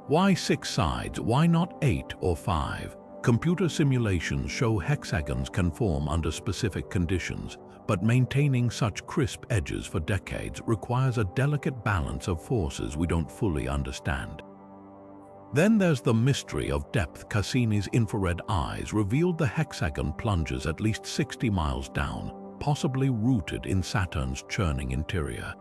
Why 6 sides? Why not 8 or 5? Computer simulations show hexagons can form under specific conditions, but maintaining such crisp edges for decades requires a delicate balance of forces we don't fully understand. Then there's the mystery of depth. Cassini's infrared eyes revealed the hexagon plunges at least 60 miles down, possibly rooted in Saturn's churning interior.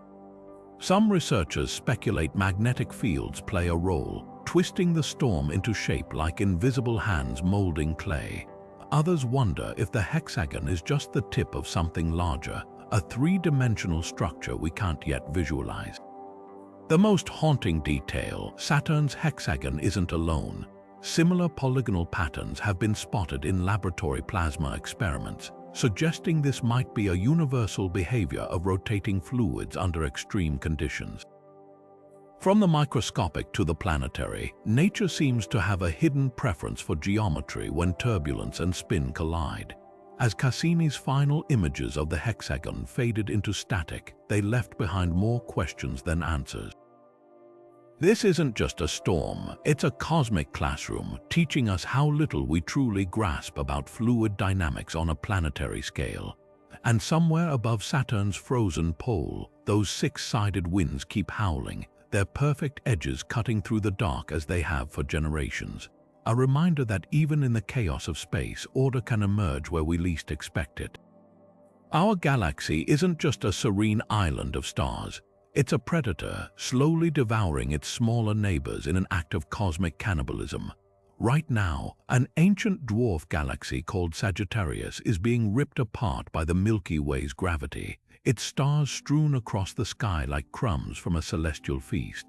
Some researchers speculate magnetic fields play a role, twisting the storm into shape like invisible hands molding clay. Others wonder if the hexagon is just the tip of something larger, a three-dimensional structure we can't yet visualize. The most haunting detail, Saturn's hexagon isn't alone. Similar polygonal patterns have been spotted in laboratory plasma experiments, suggesting this might be a universal behavior of rotating fluids under extreme conditions. From the microscopic to the planetary, nature seems to have a hidden preference for geometry when turbulence and spin collide. As Cassini's final images of the hexagon faded into static, they left behind more questions than answers. This isn't just a storm, it's a cosmic classroom, teaching us how little we truly grasp about fluid dynamics on a planetary scale. And somewhere above Saturn's frozen pole, those six-sided winds keep howling, their perfect edges cutting through the dark as they have for generations. A reminder that even in the chaos of space, order can emerge where we least expect it. Our galaxy isn't just a serene island of stars. It's a predator, slowly devouring its smaller neighbors in an act of cosmic cannibalism. Right now, an ancient dwarf galaxy called Sagittarius is being ripped apart by the Milky Way's gravity, its stars strewn across the sky like crumbs from a celestial feast.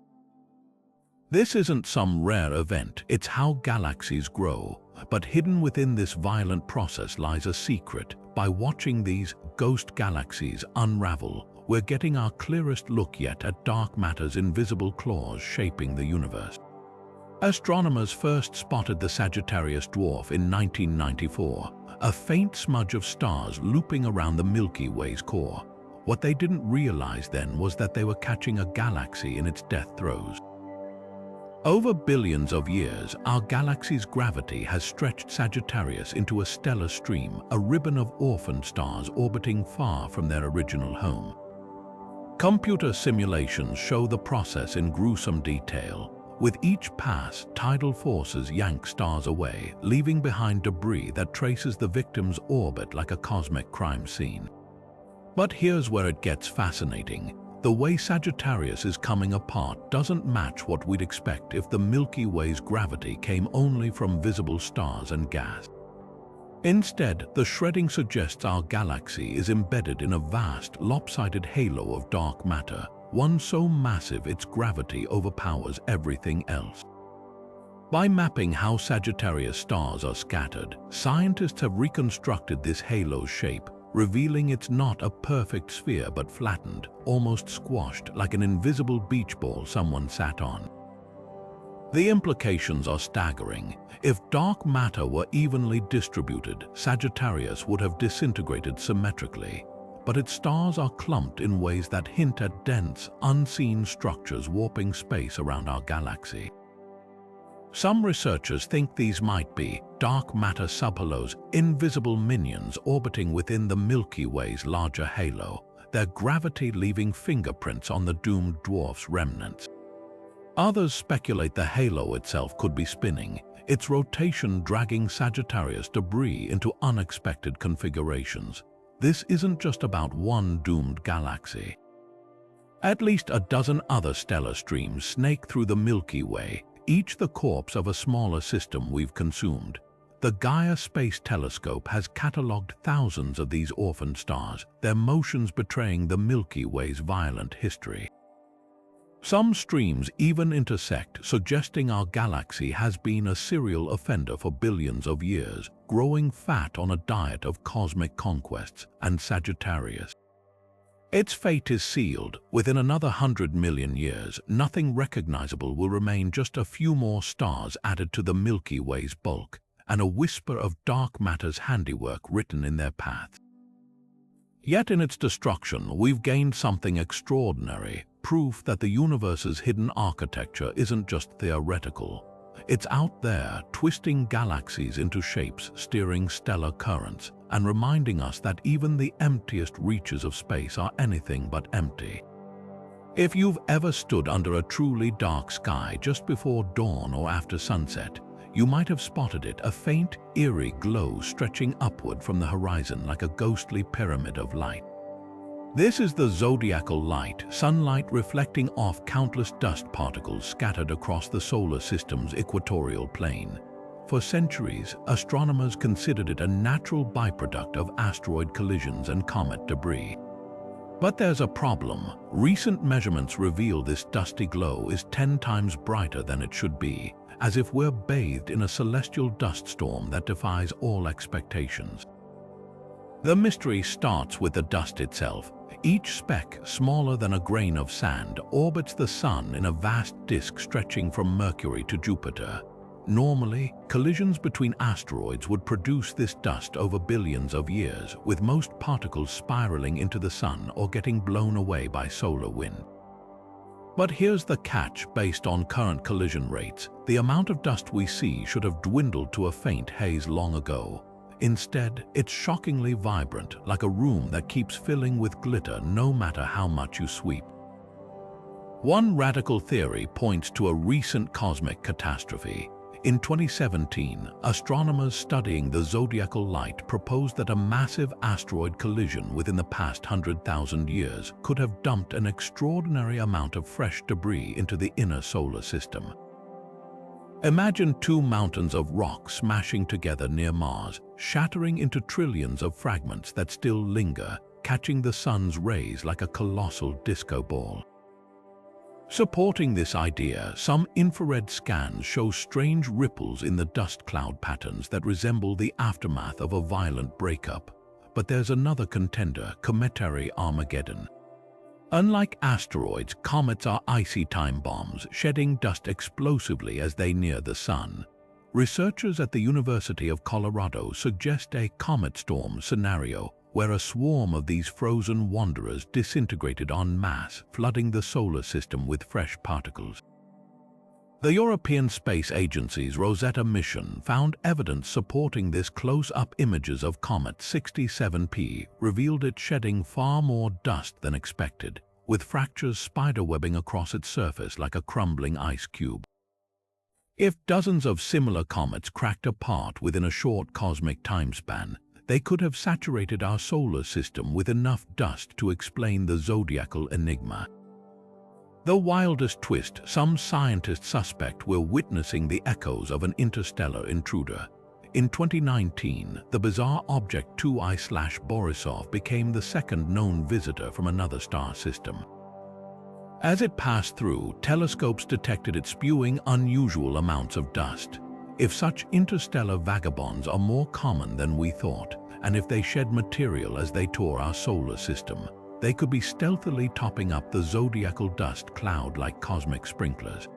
This isn't some rare event, it's how galaxies grow. But hidden within this violent process lies a secret. By watching these ghost galaxies unravel, we're getting our clearest look yet at dark matter's invisible claws shaping the universe. Astronomers first spotted the Sagittarius dwarf in 1994, a faint smudge of stars looping around the Milky Way's core. What they didn't realize then was that they were catching a galaxy in its death throes. Over billions of years, our galaxy's gravity has stretched Sagittarius into a stellar stream, a ribbon of orphaned stars orbiting far from their original home. Computer simulations show the process in gruesome detail. With each pass, tidal forces yank stars away, leaving behind debris that traces the victim's orbit like a cosmic crime scene. But here's where it gets fascinating. The way Sagittarius is coming apart doesn't match what we'd expect if the Milky Way's gravity came only from visible stars and gas. Instead, the shredding suggests our galaxy is embedded in a vast, lopsided halo of dark matter, one so massive its gravity overpowers everything else. By mapping how Sagittarius stars are scattered, scientists have reconstructed this halo's shape, revealing it's not a perfect sphere but flattened, almost squashed like an invisible beach ball someone sat on. The implications are staggering. If dark matter were evenly distributed, Sagittarius would have disintegrated symmetrically, but its stars are clumped in ways that hint at dense, unseen structures warping space around our galaxy. Some researchers think these might be dark matter subhalos, invisible minions orbiting within the Milky Way's larger halo, their gravity leaving fingerprints on the doomed dwarf's remnants. Others speculate the halo itself could be spinning, its rotation dragging Sagittarius debris into unexpected configurations. This isn't just about one doomed galaxy. At least a dozen other stellar streams snake through the Milky Way, each the corpse of a smaller system we've consumed. The Gaia Space Telescope has catalogued thousands of these orphaned stars, their motions betraying the Milky Way's violent history. Some streams even intersect, suggesting our galaxy has been a serial offender for billions of years, growing fat on a diet of cosmic conquests and Sagittarius. Its fate is sealed. Within another 100 million years, nothing recognizable will remain, just a few more stars added to the Milky Way's bulk, and a whisper of dark matter's handiwork written in their path. Yet in its destruction, we've gained something extraordinary, proof that the universe's hidden architecture isn't just theoretical. It's out there, twisting galaxies into shapes, steering stellar currents, and reminding us that even the emptiest reaches of space are anything but empty. If you've ever stood under a truly dark sky just before dawn or after sunset, you might have spotted it, a faint, eerie glow stretching upward from the horizon like a ghostly pyramid of light. This is the zodiacal light, sunlight reflecting off countless dust particles scattered across the solar system's equatorial plane. For centuries, astronomers considered it a natural byproduct of asteroid collisions and comet debris. But there's a problem. Recent measurements reveal this dusty glow is 10 times brighter than it should be, as if we're bathed in a celestial dust storm that defies all expectations. The mystery starts with the dust itself. Each speck, smaller than a grain of sand, orbits the Sun in a vast disk stretching from Mercury to Jupiter. Normally, collisions between asteroids would produce this dust over billions of years, with most particles spiraling into the Sun or getting blown away by solar wind. But here's the catch: based on current collision rates, the amount of dust we see should have dwindled to a faint haze long ago. Instead, it's shockingly vibrant, like a room that keeps filling with glitter no matter how much you sweep. One radical theory points to a recent cosmic catastrophe. In 2017, astronomers studying the zodiacal light proposed that a massive asteroid collision within the past 100,000 years could have dumped an extraordinary amount of fresh debris into the inner solar system. Imagine two mountains of rock smashing together near Mars, shattering into trillions of fragments that still linger, catching the Sun's rays like a colossal disco ball. Supporting this idea, some infrared scans show strange ripples in the dust cloud patterns that resemble the aftermath of a violent breakup. But there's another contender: cometary Armageddon. Unlike asteroids, comets are icy time bombs, shedding dust explosively as they near the Sun. Researchers at the University of Colorado suggest a comet storm scenario where a swarm of these frozen wanderers disintegrated en masse, flooding the solar system with fresh particles. The European Space Agency's Rosetta mission found evidence supporting this. Close-up images of Comet 67P revealed it shedding far more dust than expected, with fractures spiderwebbing across its surface like a crumbling ice cube. If dozens of similar comets cracked apart within a short cosmic timespan, they could have saturated our solar system with enough dust to explain the zodiacal enigma. The wildest twist: some scientists suspect we're witnessing the echoes of an interstellar intruder. In 2019, the bizarre object 2I/Borisov became the second known visitor from another star system. As it passed through, telescopes detected it spewing unusual amounts of dust. If such interstellar vagabonds are more common than we thought, and if they shed material as they tour our solar system, they could be stealthily topping up the zodiacal dust cloud like cosmic sprinklers.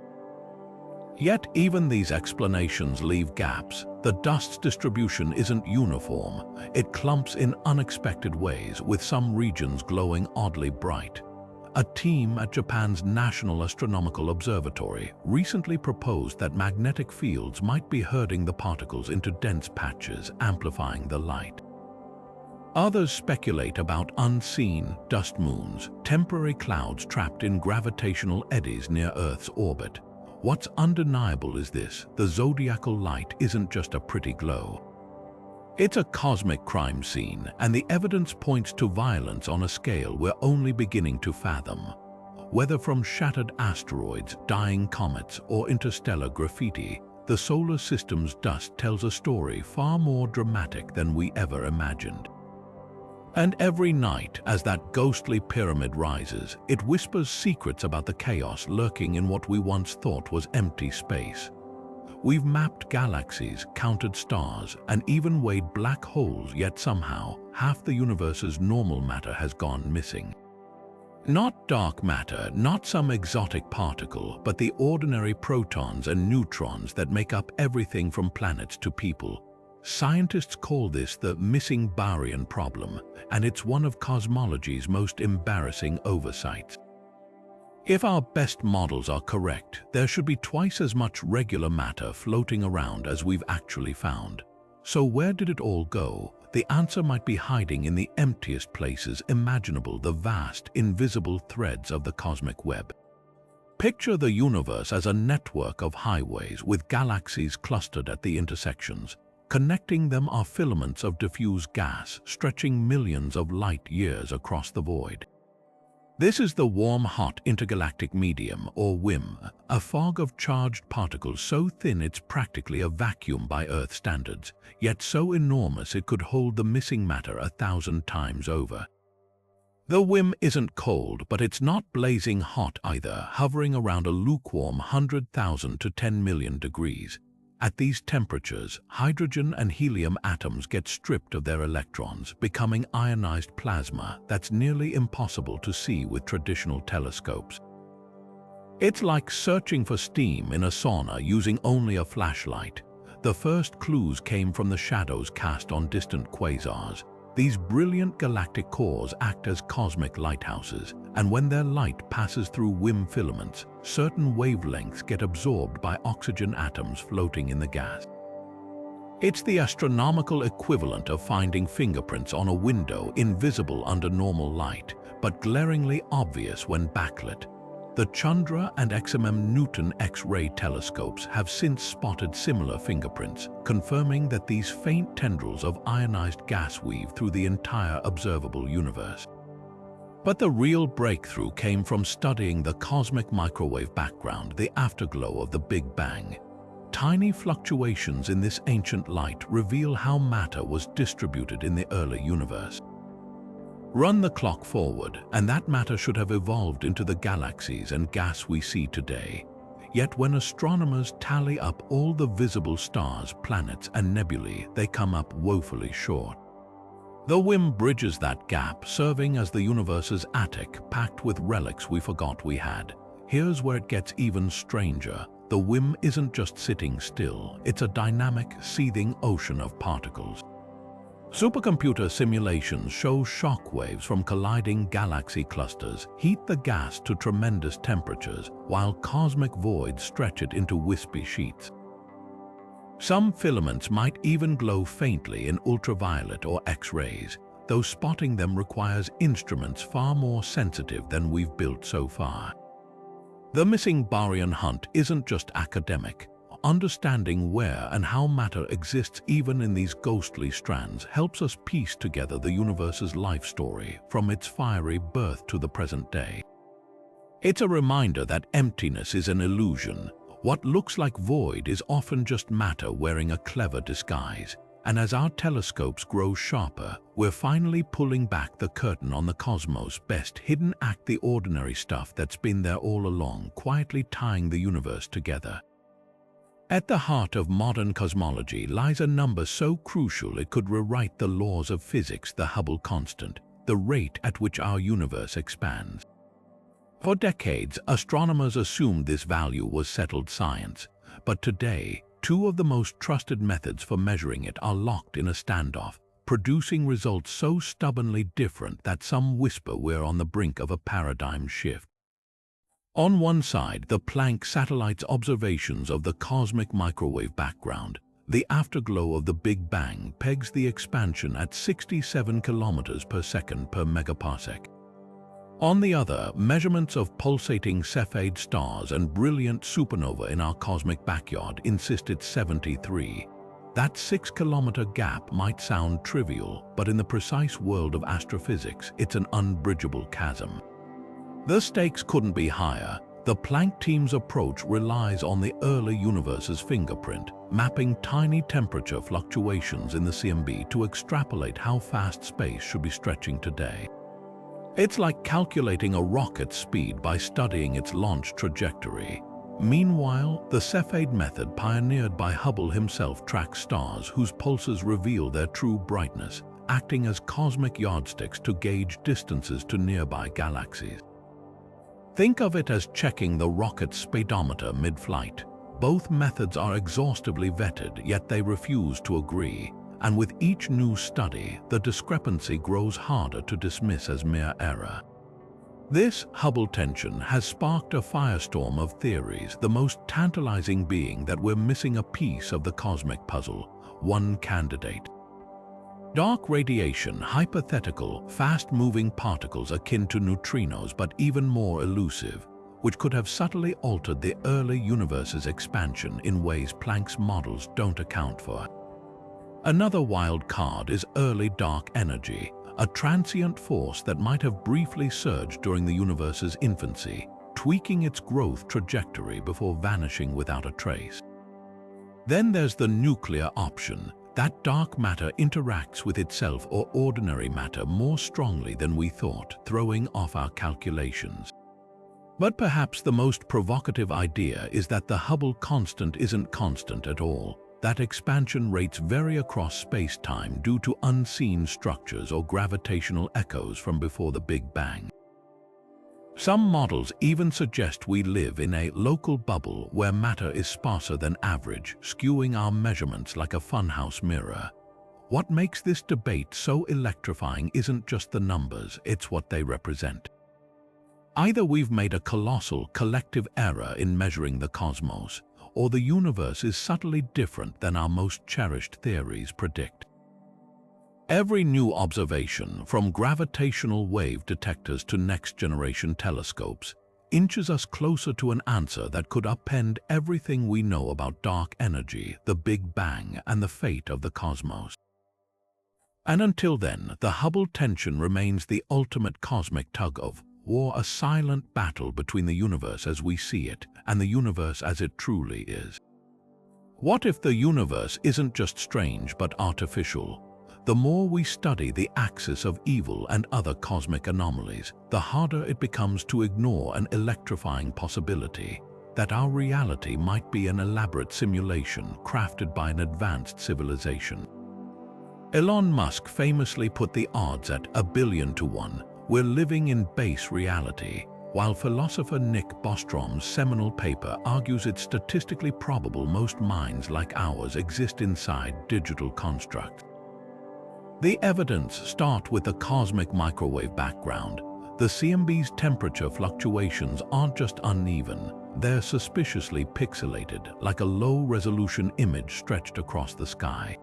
Yet even these explanations leave gaps. The dust's distribution isn't uniform. It clumps in unexpected ways, with some regions glowing oddly bright. A team at Japan's National Astronomical Observatory recently proposed that magnetic fields might be herding the particles into dense patches, amplifying the light. Others speculate about unseen dust moons, temporary clouds trapped in gravitational eddies near Earth's orbit. What's undeniable is this: the zodiacal light isn't just a pretty glow. It's a cosmic crime scene, and the evidence points to violence on a scale we're only beginning to fathom. Whether from shattered asteroids, dying comets, or interstellar graffiti, the solar system's dust tells a story far more dramatic than we ever imagined. And every night, as that ghostly pyramid rises, it whispers secrets about the chaos lurking in what we once thought was empty space. We've mapped galaxies, counted stars, and even weighed black holes, yet somehow, half the universe's normal matter has gone missing. Not dark matter, not some exotic particle, but the ordinary protons and neutrons that make up everything from planets to people. Scientists call this the missing baryon problem, and it's one of cosmology's most embarrassing oversights. If our best models are correct, there should be twice as much regular matter floating around as we've actually found. So where did it all go? The answer might be hiding in the emptiest places imaginable, the vast, invisible threads of the cosmic web. Picture the universe as a network of highways with galaxies clustered at the intersections. Connecting them are filaments of diffuse gas stretching millions of light-years across the void. This is the warm-hot intergalactic medium, or WIM, a fog of charged particles so thin it's practically a vacuum by Earth standards, yet so enormous it could hold the missing matter 1,000 times over. The WIM isn't cold, but it's not blazing hot either, hovering around a lukewarm 100,000 to 10 million degrees. At these temperatures, hydrogen and helium atoms get stripped of their electrons, becoming ionized plasma that's nearly impossible to see with traditional telescopes. It's like searching for steam in a sauna using only a flashlight. The first clues came from the shadows cast on distant quasars. These brilliant galactic cores act as cosmic lighthouses, and when their light passes through WIM filaments, certain wavelengths get absorbed by oxygen atoms floating in the gas. It's the astronomical equivalent of finding fingerprints on a window, invisible under normal light, but glaringly obvious when backlit. The Chandra and XMM-Newton X-ray telescopes have since spotted similar fingerprints, confirming that these faint tendrils of ionized gas weave through the entire observable universe. But the real breakthrough came from studying the cosmic microwave background, the afterglow of the Big Bang. Tiny fluctuations in this ancient light reveal how matter was distributed in the early universe. Run the clock forward, and that matter should have evolved into the galaxies and gas we see today. Yet when astronomers tally up all the visible stars, planets, and nebulae, they come up woefully short. The WIM bridges that gap, serving as the universe's attic, packed with relics we forgot we had. Here's where it gets even stranger. The WIM isn't just sitting still, it's a dynamic, seething ocean of particles. Supercomputer simulations show shock waves from colliding galaxy clusters heat the gas to tremendous temperatures, while cosmic voids stretch it into wispy sheets. Some filaments might even glow faintly in ultraviolet or X-rays, though spotting them requires instruments far more sensitive than we've built so far. The missing baryon hunt isn't just academic. Understanding where and how matter exists even in these ghostly strands helps us piece together the universe's life story from its fiery birth to the present day. It's a reminder that emptiness is an illusion. What looks like void is often just matter wearing a clever disguise. And as our telescopes grow sharper, we're finally pulling back the curtain on the cosmos' best hidden act, the ordinary stuff that's been there all along, quietly tying the universe together. At the heart of modern cosmology lies a number so crucial it could rewrite the laws of physics, the Hubble constant, the rate at which our universe expands. For decades, astronomers assumed this value was settled science, but today, two of the most trusted methods for measuring it are locked in a standoff, producing results so stubbornly different that some whisper we're on the brink of a paradigm shift. On one side, the Planck satellite's observations of the cosmic microwave background. The afterglow of the Big Bang pegs the expansion at 67 kilometers per second per megaparsec. On the other, measurements of pulsating Cepheid stars and brilliant supernova in our cosmic backyard insist it's 73. That 6-kilometer gap might sound trivial, but in the precise world of astrophysics, it's an unbridgeable chasm. The stakes couldn't be higher. The Planck team's approach relies on the early universe's fingerprint, mapping tiny temperature fluctuations in the CMB to extrapolate how fast space should be stretching today. It's like calculating a rocket's speed by studying its launch trajectory. Meanwhile, the Cepheid method pioneered by Hubble himself tracks stars whose pulses reveal their true brightness, acting as cosmic yardsticks to gauge distances to nearby galaxies. Think of it as checking the rocket's speedometer mid-flight. Both methods are exhaustively vetted, yet they refuse to agree. And with each new study, the discrepancy grows harder to dismiss as mere error. This Hubble tension has sparked a firestorm of theories, the most tantalizing being that we're missing a piece of the cosmic puzzle, one candidate. Dark radiation, hypothetical, fast-moving particles akin to neutrinos but even more elusive. which could have subtly altered the early universe's expansion in ways Planck's models don't account for. Another wild card is early dark energy, a transient force that might have briefly surged during the universe's infancy, tweaking its growth trajectory before vanishing without a trace. Then there's the nuclear option, that dark matter interacts with itself or ordinary matter more strongly than we thought, throwing off our calculations. But perhaps the most provocative idea is that the Hubble constant isn't constant at all, that expansion rates vary across space-time due to unseen structures or gravitational echoes from before the Big Bang. Some models even suggest we live in a local bubble where matter is sparser than average, skewing our measurements like a funhouse mirror. What makes this debate so electrifying isn't just the numbers, it's what they represent. Either we've made a colossal collective error in measuring the cosmos, or the universe is subtly different than our most cherished theories predict. Every new observation, from gravitational wave detectors to next-generation telescopes, inches us closer to an answer that could upend everything we know about dark energy, the Big Bang, and the fate of the cosmos. And until then, the Hubble tension remains the ultimate cosmic tug-of-war, a silent battle between the universe as we see it and the universe as it truly is. What if the universe isn't just strange but artificial? The more we study the axis of evil and other cosmic anomalies, the harder it becomes to ignore an electrifying possibility that our reality might be an elaborate simulation crafted by an advanced civilization. Elon Musk famously put the odds at 1,000,000,000 to 1. We're living in base reality, while philosopher Nick Bostrom's seminal paper argues it's statistically probable most minds like ours exist inside digital constructs. The evidence starts with the cosmic microwave background. The CMB's temperature fluctuations aren't just uneven, they're suspiciously pixelated, like a low-resolution image stretched across the sky.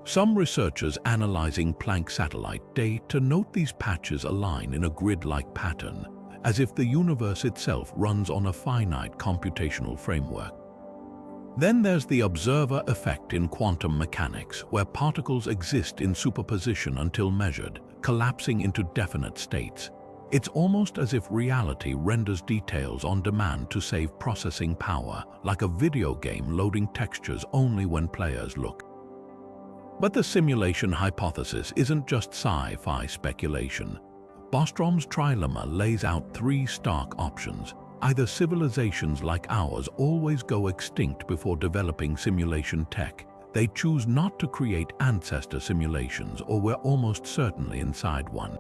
Some researchers analyzing Planck satellite data note these patches align in a grid-like pattern, as if the universe itself runs on a finite computational framework. Then there's the observer effect in quantum mechanics, where particles exist in superposition until measured, collapsing into definite states. It's almost as if reality renders details on demand to save processing power, like a video game loading textures only when players look. But the simulation hypothesis isn't just sci-fi speculation. Bostrom's trilemma lays out three stark options. Either civilizations like ours always go extinct before developing simulation tech, they choose not to create ancestor simulations, or we're almost certainly inside one.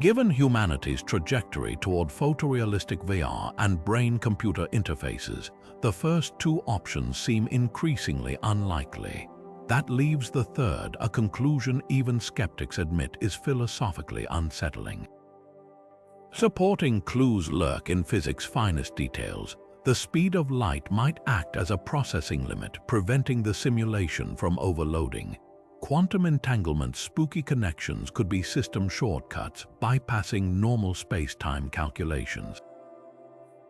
Given humanity's trajectory toward photorealistic VR and brain-computer interfaces, the first two options seem increasingly unlikely. That leaves the third, a conclusion even skeptics admit is philosophically unsettling. Supporting clues lurk in physics' finest details. The speed of light might act as a processing limit, preventing the simulation from overloading. Quantum entanglement's spooky connections could be system shortcuts, bypassing normal space-time calculations.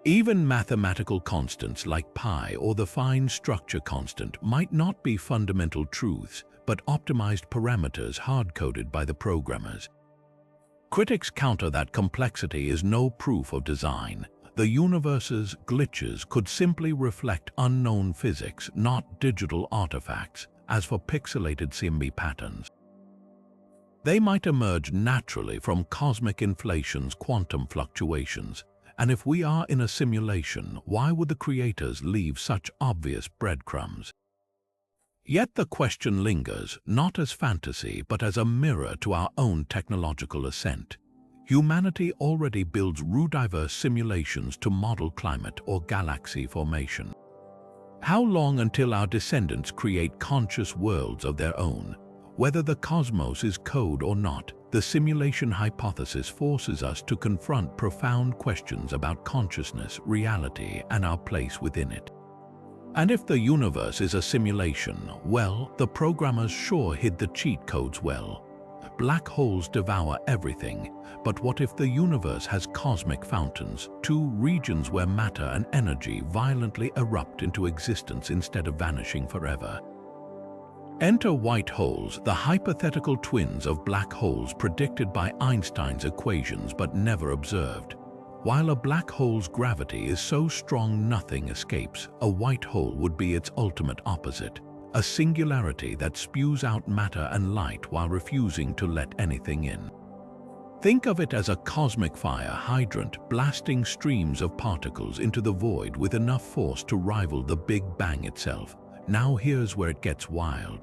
Even mathematical constants like pi or the fine structure constant might not be fundamental truths, but optimized parameters hard-coded by the programmers. Critics counter that complexity is no proof of design. The universe's glitches could simply reflect unknown physics, not digital artifacts, as for pixelated CMB patterns. They might emerge naturally from cosmic inflation's quantum fluctuations, and if we are in a simulation, why would the creators leave such obvious breadcrumbs? Yet the question lingers, not as fantasy, but as a mirror to our own technological ascent. Humanity already builds rudiverse simulations to model climate or galaxy formation. How long until our descendants create conscious worlds of their own? Whether the cosmos is code or not, the simulation hypothesis forces us to confront profound questions about consciousness, reality, and our place within it. And if the universe is a simulation, well, the programmers sure hid the cheat codes well. black holes devour everything. But what if the universe has cosmic fountains, two regions where matter and energy violently erupt into existence instead of vanishing forever? Enter white holes, the hypothetical twins of black holes predicted by Einstein's equations but never observed. While a black hole's gravity is so strong nothing escapes, a white hole would be its ultimate opposite, a singularity that spews out matter and light while refusing to let anything in. Think of it as a cosmic fire hydrant blasting streams of particles into the void with enough force to rival the Big Bang itself. Now here's where it gets wild.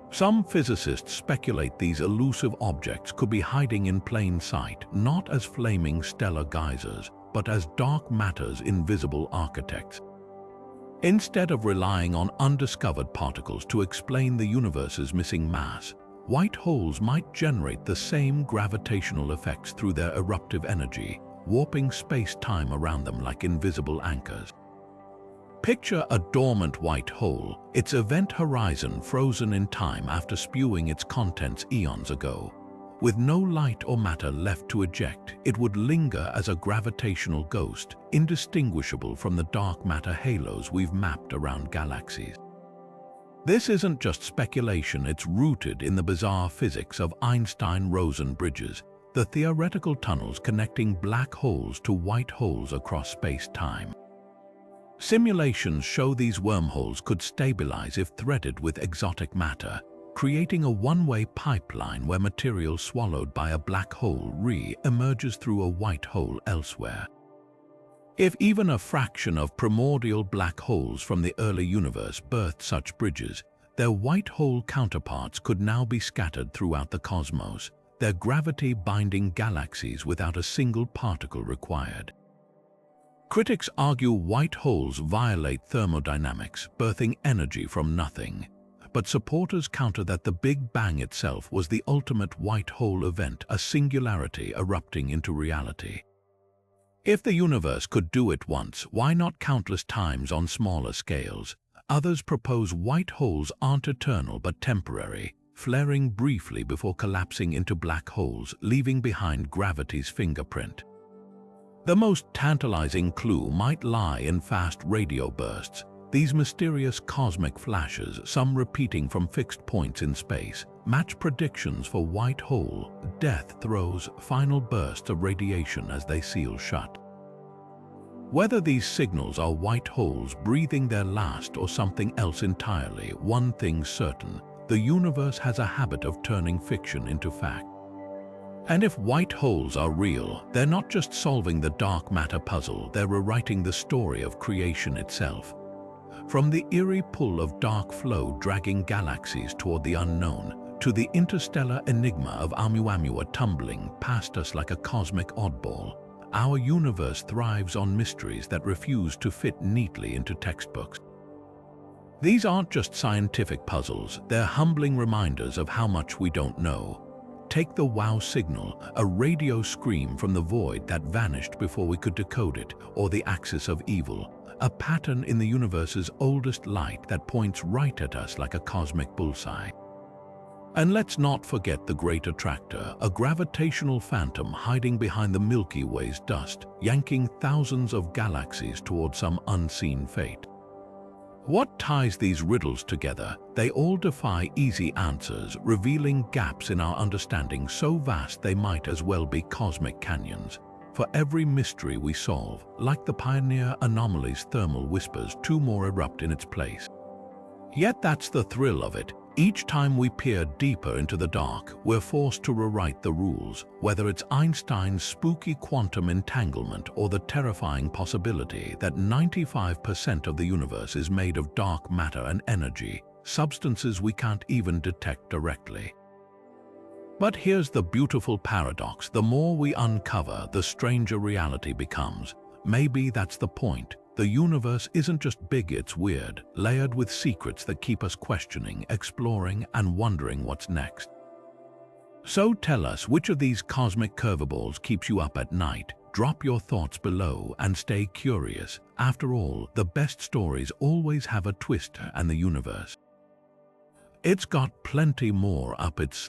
Some physicists speculate these elusive objects could be hiding in plain sight, not as flaming stellar geysers, but as dark matter's invisible architects. Instead of relying on undiscovered particles to explain the universe's missing mass, white holes might generate the same gravitational effects through their eruptive energy, warping space-time around them like invisible anchors. Picture a dormant white hole, its event horizon frozen in time after spewing its contents eons ago. With no light or matter left to eject, it would linger as a gravitational ghost, indistinguishable from the dark matter halos we've mapped around galaxies. This isn't just speculation, it's rooted in the bizarre physics of Einstein-Rosen bridges, the theoretical tunnels connecting black holes to white holes across space-time. Simulations show these wormholes could stabilize if threaded with exotic matter, creating a one-way pipeline where material swallowed by a black hole re-emerges through a white hole elsewhere. If even a fraction of primordial black holes from the early universe birthed such bridges, their white hole counterparts could now be scattered throughout the cosmos, their gravity binding galaxies without a single particle required. Critics argue white holes violate thermodynamics, birthing energy from nothing. But supporters counter that the Big Bang itself was the ultimate white hole event, a singularity erupting into reality. If the universe could do it once, why not countless times on smaller scales? Others propose white holes aren't eternal but temporary, flaring briefly before collapsing into black holes, leaving behind gravity's fingerprint. The most tantalizing clue might lie in fast radio bursts, these mysterious cosmic flashes, some repeating from fixed points in space, match predictions for white hole, death throes, final bursts of radiation as they seal shut. Whether these signals are white holes breathing their last or something else entirely, one thing's certain: the universe has a habit of turning fiction into fact. And if white holes are real, they're not just solving the dark matter puzzle, they're rewriting the story of creation itself. From the eerie pull of dark flow dragging galaxies toward the unknown, to the interstellar enigma of Oumuamua tumbling past us like a cosmic oddball, our universe thrives on mysteries that refuse to fit neatly into textbooks. These aren't just scientific puzzles, they're humbling reminders of how much we don't know. Take the wow signal, a radio scream from the void that vanished before we could decode it, or the axis of evil, a pattern in the universe's oldest light that points right at us like a cosmic bullseye. And let's not forget the Great Attractor, a gravitational phantom hiding behind the Milky Way's dust, yanking thousands of galaxies toward some unseen fate. What ties these riddles together? They all defy easy answers, revealing gaps in our understanding so vast they might as well be cosmic canyons. For every mystery we solve, like the Pioneer Anomaly's thermal whispers, two more erupt in its place. Yet that's the thrill of it. Each time we peer deeper into the dark, we're forced to rewrite the rules, whether it's Einstein's spooky quantum entanglement or the terrifying possibility that 95% of the universe is made of dark matter and energy, substances we can't even detect directly. But here's the beautiful paradox: the more we uncover, the stranger reality becomes. Maybe that's the point. The universe isn't just big, it's weird, layered with secrets that keep us questioning, exploring, and wondering what's next. So tell us, which of these cosmic curveballs keeps you up at night? Drop your thoughts below and stay curious. After all, the best stories always have a twist, and the universe, it's got plenty more up its sleeve.